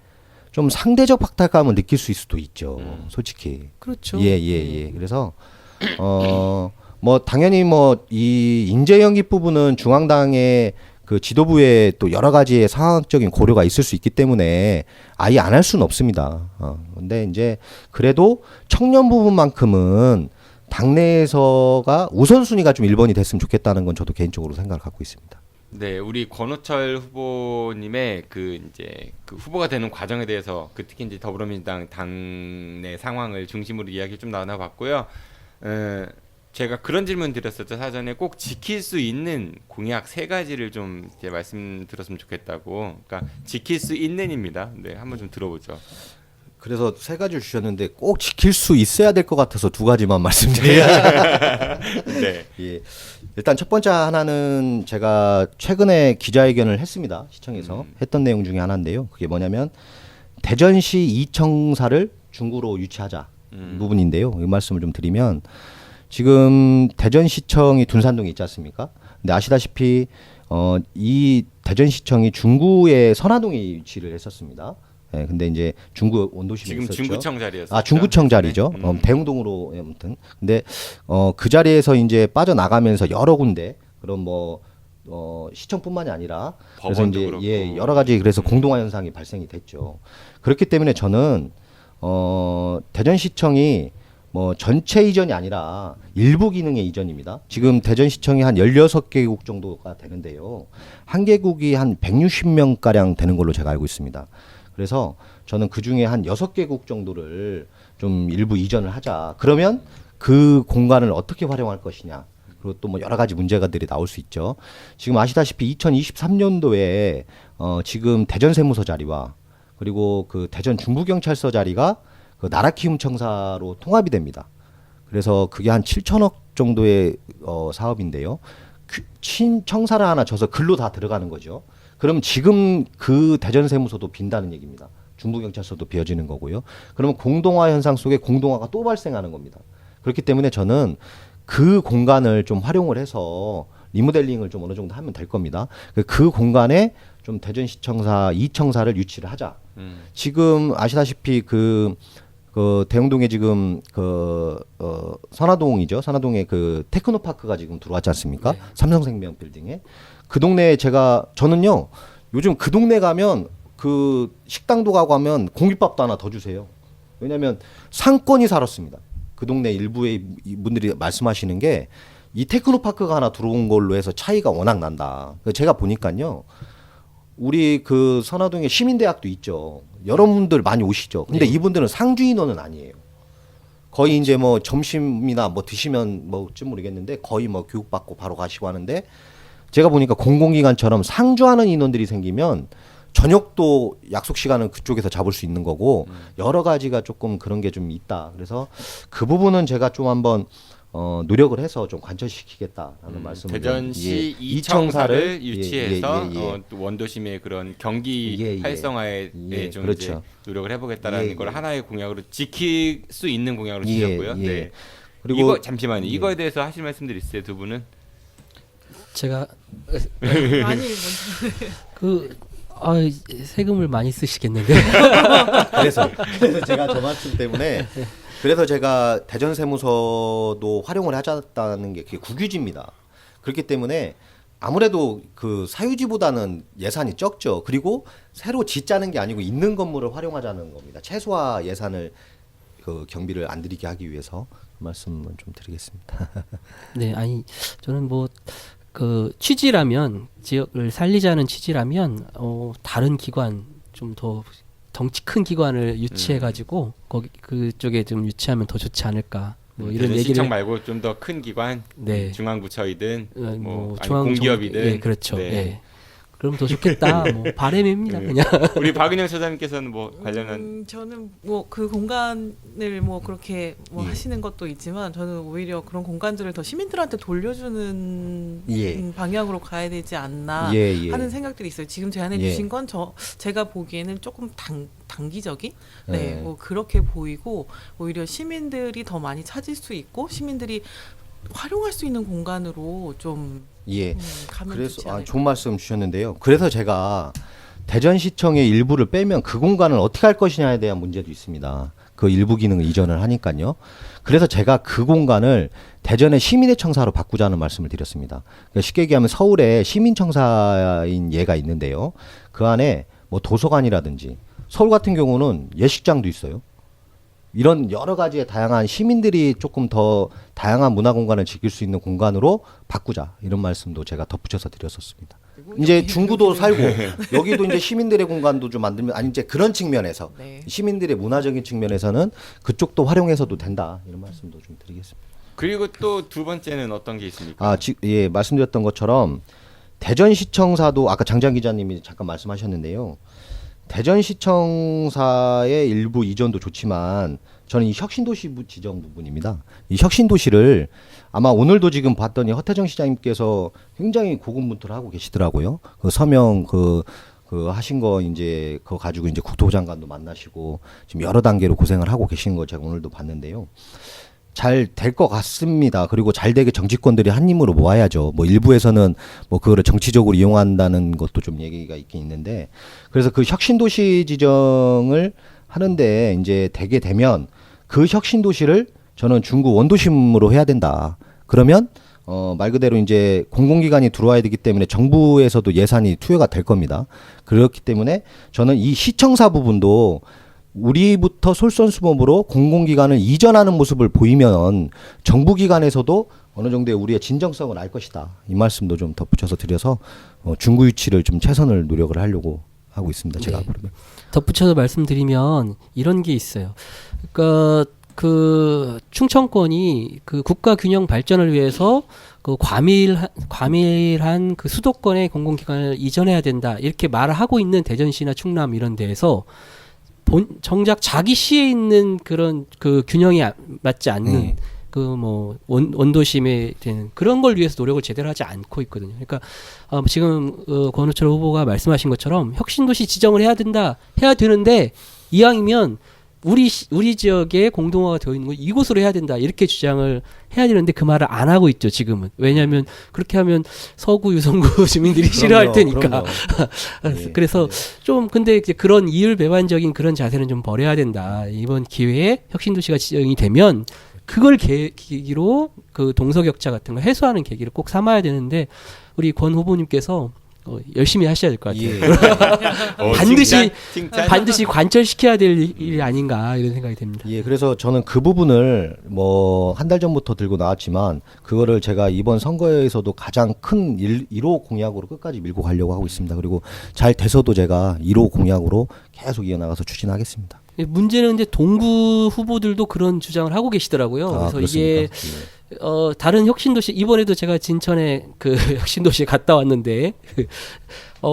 좀 상대적 박탈감을 느낄 수도 있죠. 솔직히. 그렇죠. 예. 그래서 뭐 당연히 뭐 이 인재 영입 부분은 중앙당의 그 지도부에 또 여러 가지의 상황적인 고려가 있을 수 있기 때문에 아예 안 할 수는 없습니다. 근데 이제 그래도 청년 부분만큼은 당내에서가 우선순위가 좀 1번이 됐으면 좋겠다는 건 저도 개인적으로 생각을 갖고 있습니다. 네, 우리 권호철 후보님의 그 이제 그 후보가 되는 과정에 대해서 특히 이제 더불어민주당 당내 상황을 중심으로 이야기 좀 나눠봤고요. 제가 그런 질문 드렸었죠. 사전에 꼭 지킬 수 있는 공약 3가지를 좀 이제 말씀드렸으면 좋겠다고. 그러니까 지킬 수 있는입니다. 네, 한번 좀 들어보죠. 그래서 3가지를 주셨는데 꼭 지킬 수 있어야 될 것 같아서 2가지만 말씀드려요. 네. 예. 일단 첫 번째 하나는 제가 최근에 기자회견을 했습니다. 시청에서 했던 내용 중에 하나인데요. 그게 뭐냐면 대전시 이청사를 중구로 유치하자 이 부분인데요. 이 말씀을 좀 드리면 지금 대전시청이 둔산동에 있지 않습니까? 근데 아시다시피 이 대전시청이 중구의 선화동에 위치를 했었습니다. 예, 근데 이제 중구 원도심에 지금 있었죠. 중구청 자리였어요. 중구청 자리죠. 대흥동으로 아무튼. 근데 그 자리에서 이제 빠져나가면서 여러 군데 그런 뭐 시청뿐만이 아니라 그래서 이제 예, 여러 가지 그래서 공동화 현상이 발생이 됐죠. 그렇기 때문에 저는 대전시청이 뭐 전체 이전이 아니라 일부 기능의 이전입니다. 지금 대전시청이 한 16개국 정도가 되는데요. 한 개국이 한 160명가량 되는 걸로 제가 알고 있습니다. 그래서 저는 그중에 한 6개국 정도를 좀 일부 이전을 하자. 그러면 그 공간을 어떻게 활용할 것이냐. 그리고 또 뭐 여러 가지 문제가들이 나올 수 있죠. 지금 아시다시피 2023년도에 지금 대전세무서 자리와 그리고 그 대전 중부경찰서 자리가 그 나라키움청사로 통합이 됩니다. 그래서 그게 한 7천억 정도의 사업인데요. 청사를 하나 줘서 글로 다 들어가는 거죠. 그럼 지금 그 대전세무서도 빈다는 얘기입니다. 중부경찰서도 비어지는 거고요. 그러면 공동화 현상 속에 공동화가 또 발생하는 겁니다. 그렇기 때문에 저는 그 공간을 좀 활용을 해서 리모델링을 좀 어느 정도 하면 될 겁니다. 그 공간에 좀 대전시청사 이청사를 유치를 하자. 지금 아시다시피 그 대흥동에 지금 선화동이죠. 선화동에 그 테크노파크가 지금 들어왔지 않습니까? 네. 삼성생명 빌딩에. 그 동네에 저는요, 요즘 그 동네 가면 그 식당도 가고 하면 공깃밥도 하나 더 주세요. 왜냐면 상권이 살았습니다. 그 동네 일부의 분들이 말씀하시는 게 이 테크노파크가 하나 들어온 걸로 해서 차이가 워낙 난다. 제가 보니까요, 우리 그 선화동에 시민대학도 있죠. 여러분들 많이 오시죠. 근데 이분들은 상주 인원은 아니에요. 거의 이제 뭐 점심이나 뭐 드시면 뭐쯤 모르겠는데 거의 뭐 교육받고 바로 가시고 하는데 제가 보니까 공공기관처럼 상주하는 인원들이 생기면 저녁도 약속 시간은 그쪽에서 잡을 수 있는 거고 여러 가지가 조금 그런 게 좀 있다. 그래서 그 부분은 제가 좀 한번 노력을 해서 좀 관철시키겠다라는 말씀을 대전시 이청사를 유치해서 또 원도심의 그런 경기 활성화에 좀 그렇죠. 이제 노력을 해보겠다라는 걸 하나의 공약으로 지킬 수 있는 공약으로 주셨고요. 네. 그리고 이거 잠시만요. 이거에 대해서 하실 말씀들 있으세요, 두 분은? 제가 아니 아, 세금을 많이 쓰시겠는데. 그래서 제가 저 말씀 때문에 그래서 제가 대전세무서도 활용을 하자는 게 그게 국유지입니다. 그렇기 때문에 아무래도 그 사유지보다는 예산이 적죠. 그리고 새로 짓자는 게 아니고 있는 건물을 활용하자는 겁니다. 최소화 예산을 그 경비를 안 들이게 하기 위해서 그 말씀은 좀 드리겠습니다. 네, 아니 저는 뭐 그 취지라면 지역을 살리자는 취지라면 다른 기관 좀 더 덩치 큰 기관을 유치해 가지고 거기 그쪽에 좀 유치하면 더 좋지 않을까. 뭐 이런 얘기를 시청 말고 좀 더 큰 기관, 네. 중앙부처이든 뭐 아니 공기업이든, 예, 그렇죠. 네. 예. 그럼 더 좋겠다. 뭐 바람입니다. 그냥. 우리 박은영 처장님께서는 뭐 관련한 저는 뭐 그 공간을 뭐 그렇게 뭐 하시는 것도 있지만 저는 오히려 그런 공간들을 더 시민들한테 돌려주는 방향으로 가야 되지 않나 하는 생각들이 있어요. 지금 제안해 주신 건 제가 보기에는 조금 단기적인 뭐 그렇게 보이고 오히려 시민들이 더 많이 찾을 수 있고 시민들이 활용할 수 있는 공간으로 좀 가면 그래서 좋지 않을까. 좋은 말씀 주셨는데요. 그래서 제가 대전시청의 일부를 빼면 그 공간을 어떻게 할 것이냐에 대한 문제도 있습니다. 그 일부 기능을 이전을 하니까요. 그래서 제가 그 공간을 대전의 시민의 청사로 바꾸자는 말씀을 드렸습니다. 그러니까 쉽게 얘기하면 서울에 시민청사인 예가 있는데요. 그 안에 뭐 도서관이라든지 서울 같은 경우는 예식장도 있어요. 이런 여러 가지의 다양한 시민들이 조금 더 다양한 문화 공간을 즐길 수 있는 공간으로 바꾸자 이런 말씀도 제가 덧붙여서 드렸었습니다. 이제 중구도 살고 여기도 이제 시민들의 공간도 좀 만들면 아니 이제 그런 측면에서 시민들의 문화적인 측면에서는 그쪽도 활용해서도 된다 이런 말씀도 좀 드리겠습니다. 그리고 또 두 번째는 어떤 게 있습니까? 예, 말씀드렸던 것처럼 대전시청사도 아까 장장 기자님이 잠깐 말씀하셨는데요. 대전시청사의 일부 이전도 좋지만 저는 이 혁신도시 지정 부분입니다. 이 혁신도시를 아마 오늘도 지금 봤더니 허태정 시장님께서 굉장히 고군분투를 하고 계시더라고요. 그 서명 그 하신 거 이제 그거 가지고 이제 국토부 장관도 만나시고 지금 여러 단계로 고생을 하고 계시는 거 제가 오늘도 봤는데요. 잘 될 것 같습니다. 그리고 잘 되게 정치권들이 한 힘으로 모아야죠. 뭐 일부에서는 뭐 그거를 정치적으로 이용한다는 것도 좀 얘기가 있긴 있는데 그래서 그 혁신도시 지정을 하는데 이제 되게 되면 그 혁신도시를 저는 중구 원도심으로 해야 된다. 그러면 말 그대로 이제 공공기관이 들어와야 되기 때문에 정부에서도 예산이 투여가 될 겁니다. 그렇기 때문에 저는 이 시청사 부분도 우리부터 솔선수범으로 공공기관을 이전하는 모습을 보이면 정부기관에서도 어느 정도의 우리의 진정성을 알 것이다. 이 말씀도 좀 덧붙여서 드려서 중구 유치를 좀 최선을 노력을 하려고 하고 있습니다. 제가 앞으로. 덧붙여서 말씀드리면 이런 게 있어요. 그러니까 그 충청권이 그 국가 균형 발전을 위해서 그 과밀한 그 수도권의 공공기관을 이전해야 된다 이렇게 말을 하고 있는 대전시나 충남 이런 데에서 정작 자기 시에 있는 그런 그 균형이 맞지 않는 그 뭐 원도심에 되는 그런 걸 위해서 노력을 제대로 하지 않고 있거든요. 그러니까 지금 권우철 후보가 말씀하신 것처럼 혁신도시 지정을 해야 되는데 이왕이면 우리 지역에 공동화가 되어 있는 거 이곳으로 해야 된다 이렇게 주장을 해야 되는데 그 말을 안 하고 있죠 지금은. 왜냐하면 그렇게 하면 서구 유성구 주민들이 싫어할 테니까. 그래서 좀 근데 이제 그런 이율배반적인 그런 자세는 좀 버려야 된다. 이번 기회에 혁신도시가 지정이 되면 그걸 계기로 그 동서격차 같은 거 해소하는 계기를 꼭 삼아야 되는데 우리 권 후보님께서 열심히 하셔야 될 것 같아요. 반드시 관철시켜야 될 일이 아닌가 이런 생각이 듭니다. 예, 그래서 저는 그 부분을 뭐 한 달 전부터 들고 나왔지만 그거를 제가 이번 선거에서도 가장 큰 1호 공약으로 끝까지 밀고 가려고 하고 있습니다. 그리고 잘 돼서도 제가 1호 공약으로 계속 이어나가서 추진하겠습니다. 문제는 근데 동구 후보들도 그런 주장을 하고 계시더라고요. 그래서 그렇습니까? 이게 다른 혁신도시 이번에도 제가 진천에 그 혁신도시에 갔다 왔는데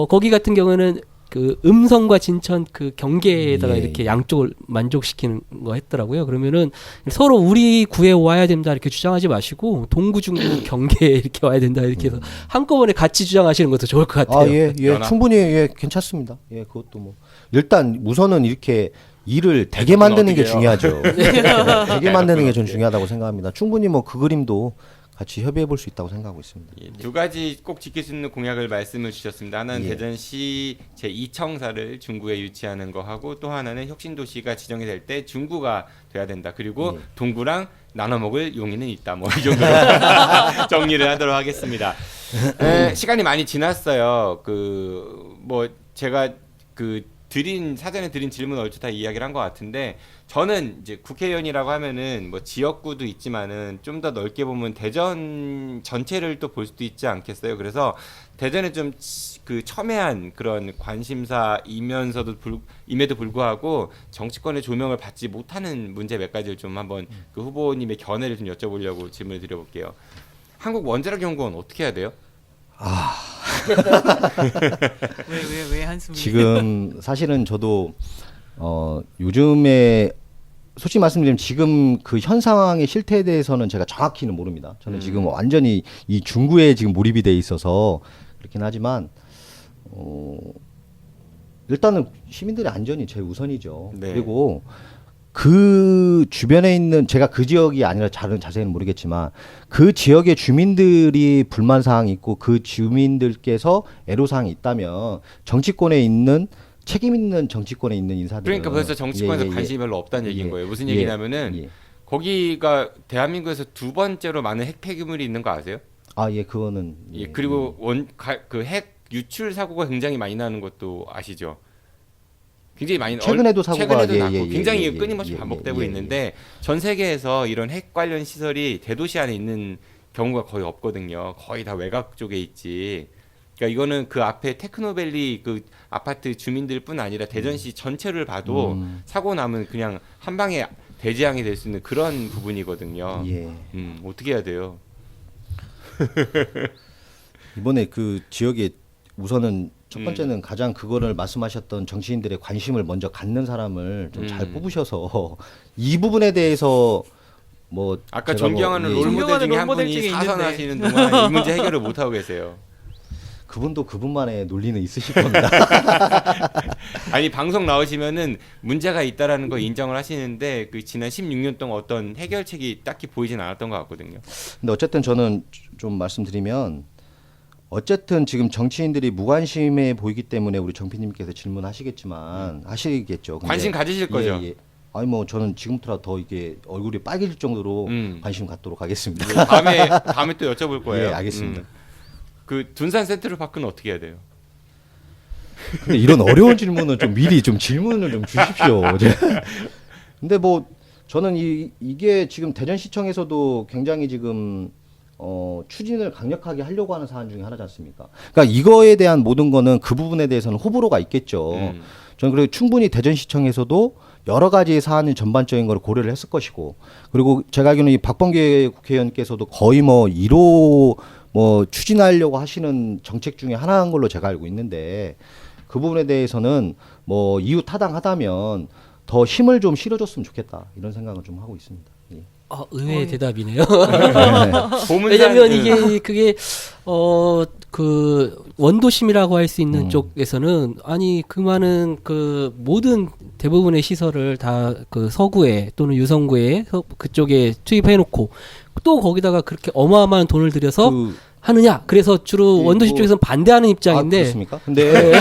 거기 같은 경우는 그 음성과 진천 그 경계에다가 이렇게 양쪽을 만족시키는 거 했더라고요. 그러면은 서로 우리 구에 와야 된다 이렇게 주장하지 마시고 동구 중구 경계에 이렇게 와야 된다 이렇게 해서 한꺼번에 같이 주장하시는 것도 좋을 것 같아요. 충분히 괜찮습니다. 그것도 뭐 일단 우선은 이렇게 일을 되게 만드는 게 중요하죠. 되게 만드는 게 전 중요하다고 생각합니다. 충분히 뭐 그 그림도 같이 협의해 볼 수 있다고 생각하고 있습니다. 예, 두 가지 꼭 지킬 수 있는 공약을 말씀을 주셨습니다. 하나는 예. 대전시 제2청사를 중구에 유치하는 거 하고 또 하나는 혁신도시가 지정이 될 때 중구가 돼야 된다. 그리고 동구랑 나눠 먹을 용의는 있다. 뭐 이 정도로 정리를 하도록 하겠습니다. 시간이 많이 지났어요. 뭐 제가 사전에 드린 질문을 얼추 다 이야기를 한 것 같은데 저는 이제 국회의원이라고 하면은 뭐 지역구도 있지만은 좀 더 넓게 보면 대전 전체를 또 볼 수도 있지 않겠어요. 그래서 대전에 좀 첨예한 그런 관심사이면서도 임에도 불구하고 정치권의 조명을 받지 못하는 문제 몇 가지를 좀 한번 그 후보님의 견해를 좀 여쭤보려고 질문을 드려볼게요. 한국 원자력 연구원 어떻게 해야 돼요? 왜 한숨이? 지금 사실은 저도 요즘에 솔직히 말씀드리면 지금 그 현 상황의 실태에 대해서는 제가 정확히는 모릅니다. 저는 지금 완전히 이 중구에 지금 몰입이 돼 있어서 그렇긴 하지만 일단은 시민들의 안전이 제일 우선이죠. 네. 그리고 그 주변에 있는 제가 그 지역이 아니라 자세히는 모르겠지만 그 지역의 주민들이 불만 사항이 있고 그 주민들께서 애로 사항이 있다면 정치권에 있는 책임 있는 정치권에 있는 인사들 그러니까 벌써 정치권에서 관심이 별로 없다는 얘기인 거예요. 무슨 얘기냐면은 거기가 대한민국에서 두 번째로 많은 핵 폐기물이 있는 거 아세요? 예, 그거는 그리고 그 핵 유출 사고가 굉장히 많이 나는 것도 아시죠? 굉장히 많이 최근에도 사고가 최근에도 났고 굉장히 끊임없이 예, 반복되고 예, 있는데 전 세계에서 이런 핵 관련 시설이 대도시 안에 있는 경우가 거의 없거든요. 거의 다 외곽 쪽에 있지. 그러니까 이거는 그 앞에 테크노밸리 그 아파트 주민들뿐 아니라 대전시 전체를 봐도 사고 나면 그냥 한 방에 대재앙이 될 수 있는 그런 부분이거든요. 어떻게 해야 돼요? 이번에 그 지역에 우선은 첫 번째는 가장 그거를 말씀하셨던 정치인들의 관심을 먼저 갖는 사람을 좀 잘 뽑으셔서 이 부분에 대해서 뭐 아까 존경하는 롤모델 중에 한 분이 사선하시는 동안 이 문제 해결을 못 하고 계세요. 그분도 그분만의 논리는 있으실 겁니다. 아니 방송 나오시면은 문제가 있다라는 거 인정을 하시는데 그 지난 16년 동안 어떤 해결책이 딱히 보이진 않았던 것 같거든요. 근데 어쨌든 저는 좀 말씀드리면 어쨌든 지금 정치인들이 무관심해 보이기 때문에 우리 정피님께서 질문하시겠지만 하시겠죠. 근데 관심 가지실 거죠. 아니 뭐 저는 지금부터 더 이게 얼굴이 빨개질 정도로 관심 갖도록 하겠습니다. 다음에 또 여쭤볼 거예요. 예, 알겠습니다. 그 둔산 센트럴파크는 어떻게 해야 돼요? 근데 이런 어려운 질문은 좀 미리 좀 질문을 좀 주십시오. 근데 뭐 저는 이게 지금 대전시청에서도 굉장히 지금 추진을 강력하게 하려고 하는 사안 중에 하나지 않습니까? 그러니까 이거에 대한 모든 거는 그 부분에 대해서는 호불호가 있겠죠. 저는 그리고 충분히 대전시청에서도 여러 가지 사안의 전반적인 걸 고려를 했을 것이고, 그리고 제가 알기로는 이 박범계 국회의원께서도 거의 뭐 1호 뭐 추진하려고 하시는 정책 중에 하나인 걸로 제가 알고 있는데, 그 부분에 대해서는 뭐 이유 타당하다면 더 힘을 좀 실어줬으면 좋겠다 이런 생각을 좀 하고 있습니다. 예. 의외의 대답이네요. 왜냐면 이게 그게 그 원도심이라고 할 수 있는 쪽에서는 아니 그 많은 그 모든 대부분의 시설을 다 그 서구에 또는 유성구에 그쪽에 투입해놓고 또 거기다가 그렇게 어마어마한 돈을 들여서 하느냐? 그래서 주로 원도시 쪽에서는 반대하는 입장인데. 그렇습니까? 근데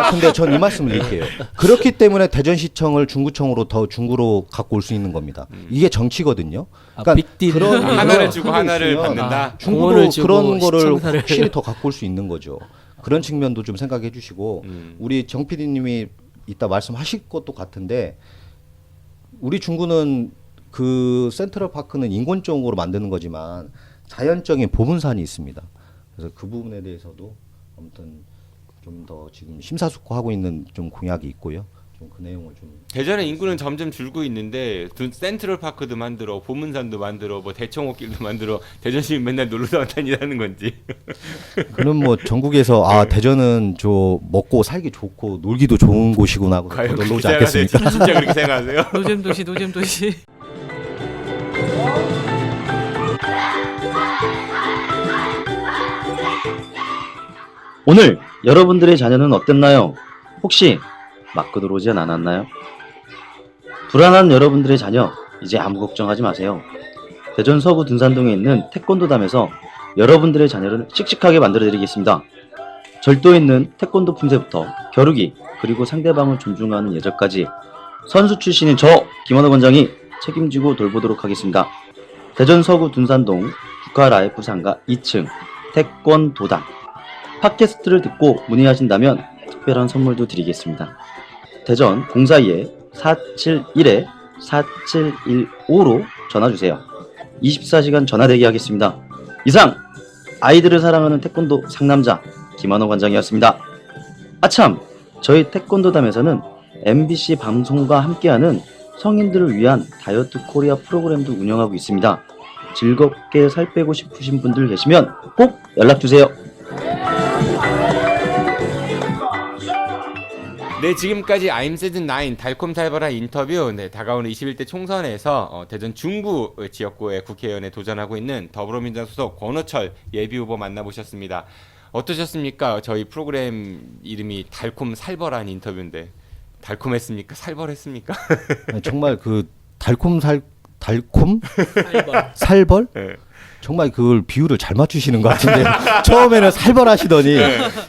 근데 전 이 말씀을 드릴게요. 그렇기 때문에 대전시청을 중구청으로 더 중구로 갖고 올 수 있는 겁니다. 이게 정치거든요. 그러니까 그런 하나를 주고 하나를 받는다. 중구로 그런 거를 확실히 더 갖고 올 수 있는 거죠. 그런 측면도 좀 생각해 주시고 우리 정 PD님이 이따 말씀하실 것도 같은데 우리 중구는 그 센트럴파크는 인공적으로 만드는 거지만 자연적인 보문산이 있습니다. 그래서 그 부분에 대해서도 아무튼 좀 더 지금 심사숙고하고 있는 좀 공약이 있고요. 좀 그 내용을 좀. 대전의 인구는 점점 줄고 있는데 센트럴파크도 만들어, 보문산도 만들어, 뭐 대청호길도 만들어 대전시 맨날 놀러 다니다는 건지. 그럼 뭐 전국에서 대전은 저 먹고 살기 좋고 놀기도 좋은 곳이구나 하고 놀러 오지 않겠습니까? 진짜 그렇게 생각하세요? 노잼도시. 오늘 여러분들의 자녀는 어땠나요? 혹시 맞고 들어오진 않았나요? 불안한 여러분들의 자녀, 이제 아무 걱정하지 마세요. 대전 서구 둔산동에 있는 태권도담에서 여러분들의 자녀를 씩씩하게 만들어드리겠습니다. 절도 있는 태권도 품새부터 겨루기, 그리고 상대방을 존중하는 예절까지 선수 출신인 저 김원호 원장이 책임지고 돌보도록 하겠습니다. 대전 서구 둔산동 국가라이프 상가 2층 태권도담. 팟캐스트를 듣고 문의하신다면 특별한 선물도 드리겠습니다. 대전 042-471-4715로 전화주세요. 24시간 전화대기 하겠습니다. 이상 아이들을 사랑하는 태권도 상남자 김한호 관장이었습니다. 아참, 저희 태권도담에서는 MBC 방송과 함께하는 성인들을 위한 다이어트 코리아 프로그램도 운영하고 있습니다. 즐겁게 살 빼고 싶으신 분들 계시면 꼭 연락주세요. 네, 지금까지 I'm Season 9 달콤살벌한 인터뷰. 네, 다가오는 21대 총선에서 대전 중구 지역구의 국회의원에 도전하고 있는 더불어민주당 소속 권호철 예비후보 만나보셨습니다. 어떠셨습니까? 저희 프로그램 이름이 달콤살벌한 인터뷰인데 달콤했습니까? 살벌했습니까? 정말 그 살벌? 네. 정말 그걸 비율을 잘 맞추시는 것 같은데 처음에는 살벌하시더니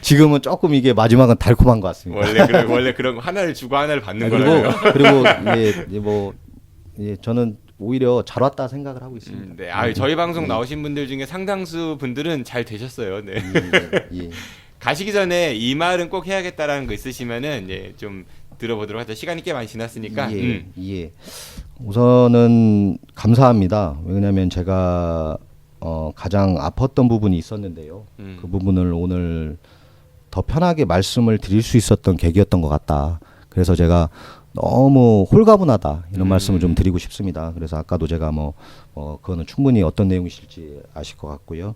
지금은 조금 이게 마지막은 달콤한 것 같습니다. 원래 그런 거 하나를 주고 하나를 받는 거예요. 그리고 저는 오히려 잘 왔다 생각을 하고 있습니다. 네, 저희 방송 나오신 분들 중에 상당수 분들은 잘 되셨어요. 네. 예. 가시기 전에 이 말은 꼭 해야겠다라는 거 있으시면은 좀 들어보도록 하죠. 시간이 꽤 많이 지났으니까. 예. 우선은 감사합니다. 왜냐하면 제가 가장 아팠던 부분이 있었는데요. 그 부분을 오늘 더 편하게 말씀을 드릴 수 있었던 계기였던 것 같다. 그래서 제가 너무 홀가분하다 이런 말씀을 좀 드리고 싶습니다. 그래서 아까도 제가 그거는 충분히 어떤 내용이실지 아실 것 같고요.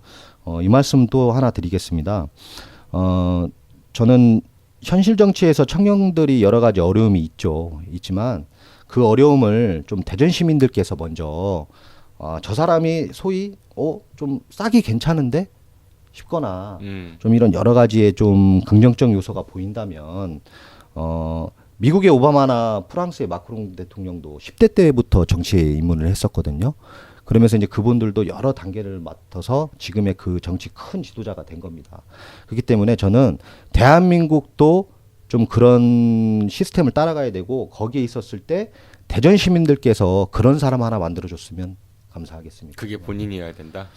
이 말씀 또 하나 드리겠습니다. 저는 현실 정치에서 청년들이 여러 가지 어려움이 있지만 그 어려움을 좀 대전 시민들께서 먼저 저 사람이 소위 좀 싹이 괜찮은데 싶거나 좀 이런 여러 가지의 좀 긍정적 요소가 보인다면 미국의 오바마나 프랑스의 마크롱 대통령도 10대 때부터 정치에 입문을 했었거든요. 그러면서 이제 그분들도 여러 단계를 맡아서 지금의 그 정치 큰 지도자가 된 겁니다. 그렇기 때문에 저는 대한민국도 좀 그런 시스템을 따라가야 되고 거기에 있었을 때 대전 시민들께서 그런 사람 하나 만들어줬으면 감사하겠습니다. 그게 본인이어야 된다.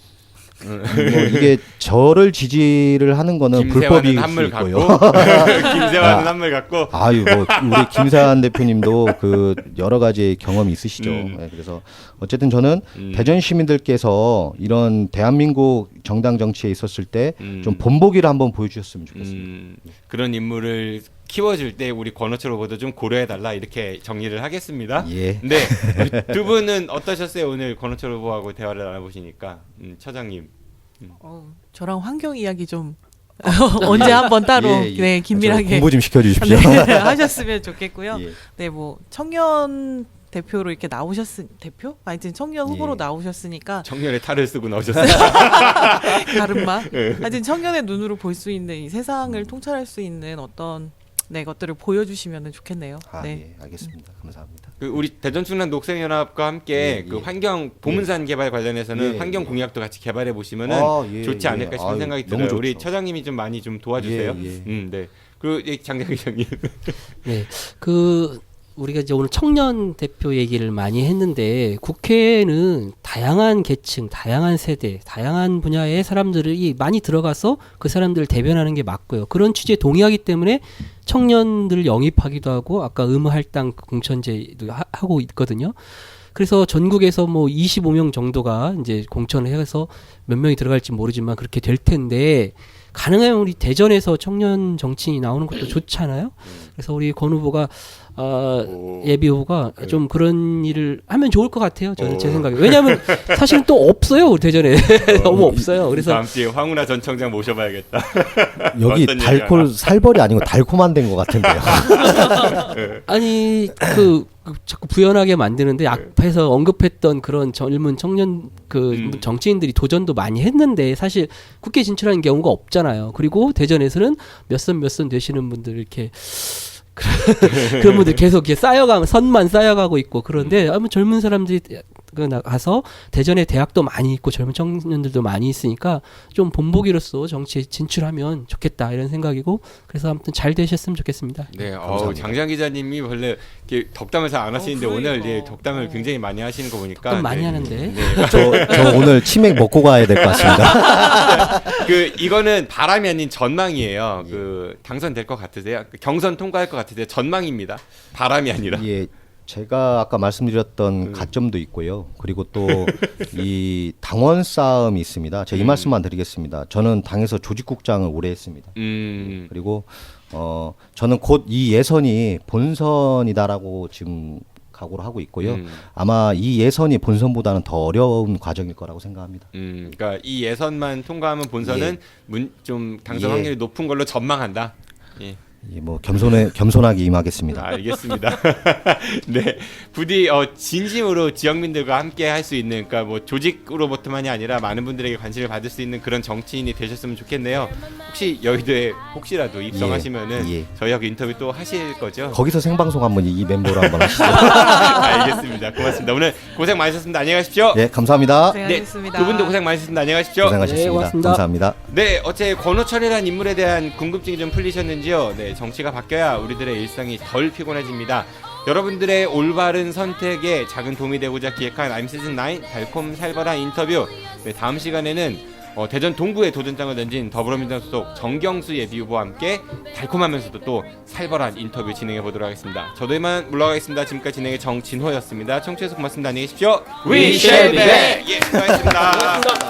이게 저를 지지를 하는 거는 불법일 수 있고요. 김세환은 한물 갖고. 우리 김세환 대표님도 그 여러 가지 경험이 있으시죠. 네, 그래서 어쨌든 저는 대전 시민들께서 이런 대한민국 정당 정치에 있었을 때 좀 본보기를 한번 보여주셨으면 좋겠습니다. 그런 인물을 키워줄 때 우리 권호철 후보도 좀 고려해달라 이렇게 정리를 하겠습니다. 예. 네, 두 분은 어떠셨어요? 오늘 권호철 후보하고 대화를 나눠보시니까 처장님. 저랑 환경 이야기 좀 언제 한번 따로 네, 긴밀하게 공부 좀 시켜주십시오. 네, 하셨으면 좋겠고요. 예. 네, 청년 대표로 이렇게 대표? 하여튼 청년 후보로 나오셨으니까 청년의 탈을 쓰고 나오셨어요. 가름마. 하여튼 청년의 눈으로 볼 수 있는 이 세상을 통찰할 수 있는 어떤 것들을 보여주시면 좋겠네요. 네, 알겠습니다. 감사합니다. 우리 대전 충남 녹색연합과 함께 그 환경 보문산 개발 관련해서는 환경 공약도 같이 개발해 보시면은 좋지 않을까 싶은 생각이 들어요. 우리 처장님이 좀 많이 좀 도와주세요. 네. 그리고 장장 기자님. 네, 우리가 이제 오늘 청년 대표 얘기를 많이 했는데 국회에는 다양한 계층, 다양한 세대, 다양한 분야의 사람들이 많이 들어가서 그 사람들을 대변하는 게 맞고요. 그런 취지에 동의하기 때문에 청년들을 영입하기도 하고 아까 의무할당 공천제도 하고 있거든요. 그래서 전국에서 25명 정도가 이제 공천을 해서 몇 명이 들어갈지 모르지만 그렇게 될 텐데 가능하면 우리 대전에서 청년 정치인이 나오는 것도 좋잖아요. 그래서 우리 권 후보가 예비 후보가 좀 그런 일을 하면 좋을 것 같아요. 저는 제 생각에. 왜냐하면 사실은 또 없어요. 우리 대전에. 너무 없어요. 그래서 다음 주에 황운하 전 청장 모셔봐야겠다. 여기 살벌이 아니고 달콤한 데인 것 같은데요. 아니 자꾸 부연하게 만드는데 앞에서 언급했던 그런 젊은 청년 정치인들이 도전도 많이 했는데 사실 국회 진출하는 경우가 없잖아요. 그리고 대전에서는 몇 선 되시는 분들 이렇게 그런 분들 계속 이렇게 선만 쌓여가고 있고 그런데 아무 젊은 사람들이 나가서 대전에 대학도 많이 있고 젊은 청년들도 많이 있으니까 좀 본보기로서 정치에 진출하면 좋겠다 이런 생각이고 그래서 아무튼 잘 되셨으면 좋겠습니다. 네, 장장 기자님이 원래 이렇게 덕담을 잘 안 하시는데 오늘 예, 덕담을 굉장히 많이 하시는 거 보니까 덕담 많이 하는데 네. 저 오늘 치맥 먹고 가야 될 것 같습니다. 이거는 바람이 아닌 전망이에요. 당선될 것 같으세요? 경선 통과할 것 같으세요? 전망입니다. 바람이 아니라. 예, 제가 아까 말씀드렸던 가점도 있고요. 그리고 또 이 당원 싸움이 있습니다. 제가 이 말씀만 드리겠습니다. 저는 당에서 조직국장을 오래 했습니다. 그리고 저는 곧 이 예선이 본선이다라고 지금 각오를 하고 있고요. 아마 이 예선이 본선보다는 더 어려운 과정일 거라고 생각합니다. 그러니까 이 예선만 통과하면 본선은 좀 당선 예. 확률이 높은 걸로 전망한다. 예. 예, 뭐 겸손하게 임하겠습니다. 알겠습니다. 네, 부디 진심으로 지역민들과 함께 할 수 있는, 그러니까 뭐 조직으로부터만이 아니라 많은 분들에게 관심을 받을 수 있는 그런 정치인이 되셨으면 좋겠네요. 혹시 여의도에 혹시라도 입성하시면은 예. 저희하고 인터뷰 또 하실 거죠? 거기서 생방송 한번 이 멤버로 한번 하시죠. 알겠습니다. 고맙습니다. 오늘 고생 많으셨습니다. 안녕히 가십시오. 네, 감사합니다. 고생하셨습니다. 두 분도 고생 많으셨습니다. 안녕히 가십시오. 고생하셨습니다. 네, 고맙습니다. 감사합니다. 네, 어째 권호철이라는 인물에 대한 궁금증이 좀 풀리셨는지요? 네, 정치가 바뀌어야 우리들의 일상이 덜 피곤해집니다. 여러분들의 올바른 선택에 작은 도움이 되고자 기획한 I'm Season 9 달콤 살벌한 인터뷰. 네, 다음 시간에는 대전 동구에 도전장을 던진 더불어민주당 소속 정경수 예비후보와 함께 달콤하면서도 또 살벌한 인터뷰 진행해 보도록 하겠습니다. 저도 이만 물러가겠습니다. 지금까지 진행의 정진호였습니다. 청취해서 고맙습니다. 안녕히 계십시오. We shall be back. 예, 수고하셨습니다.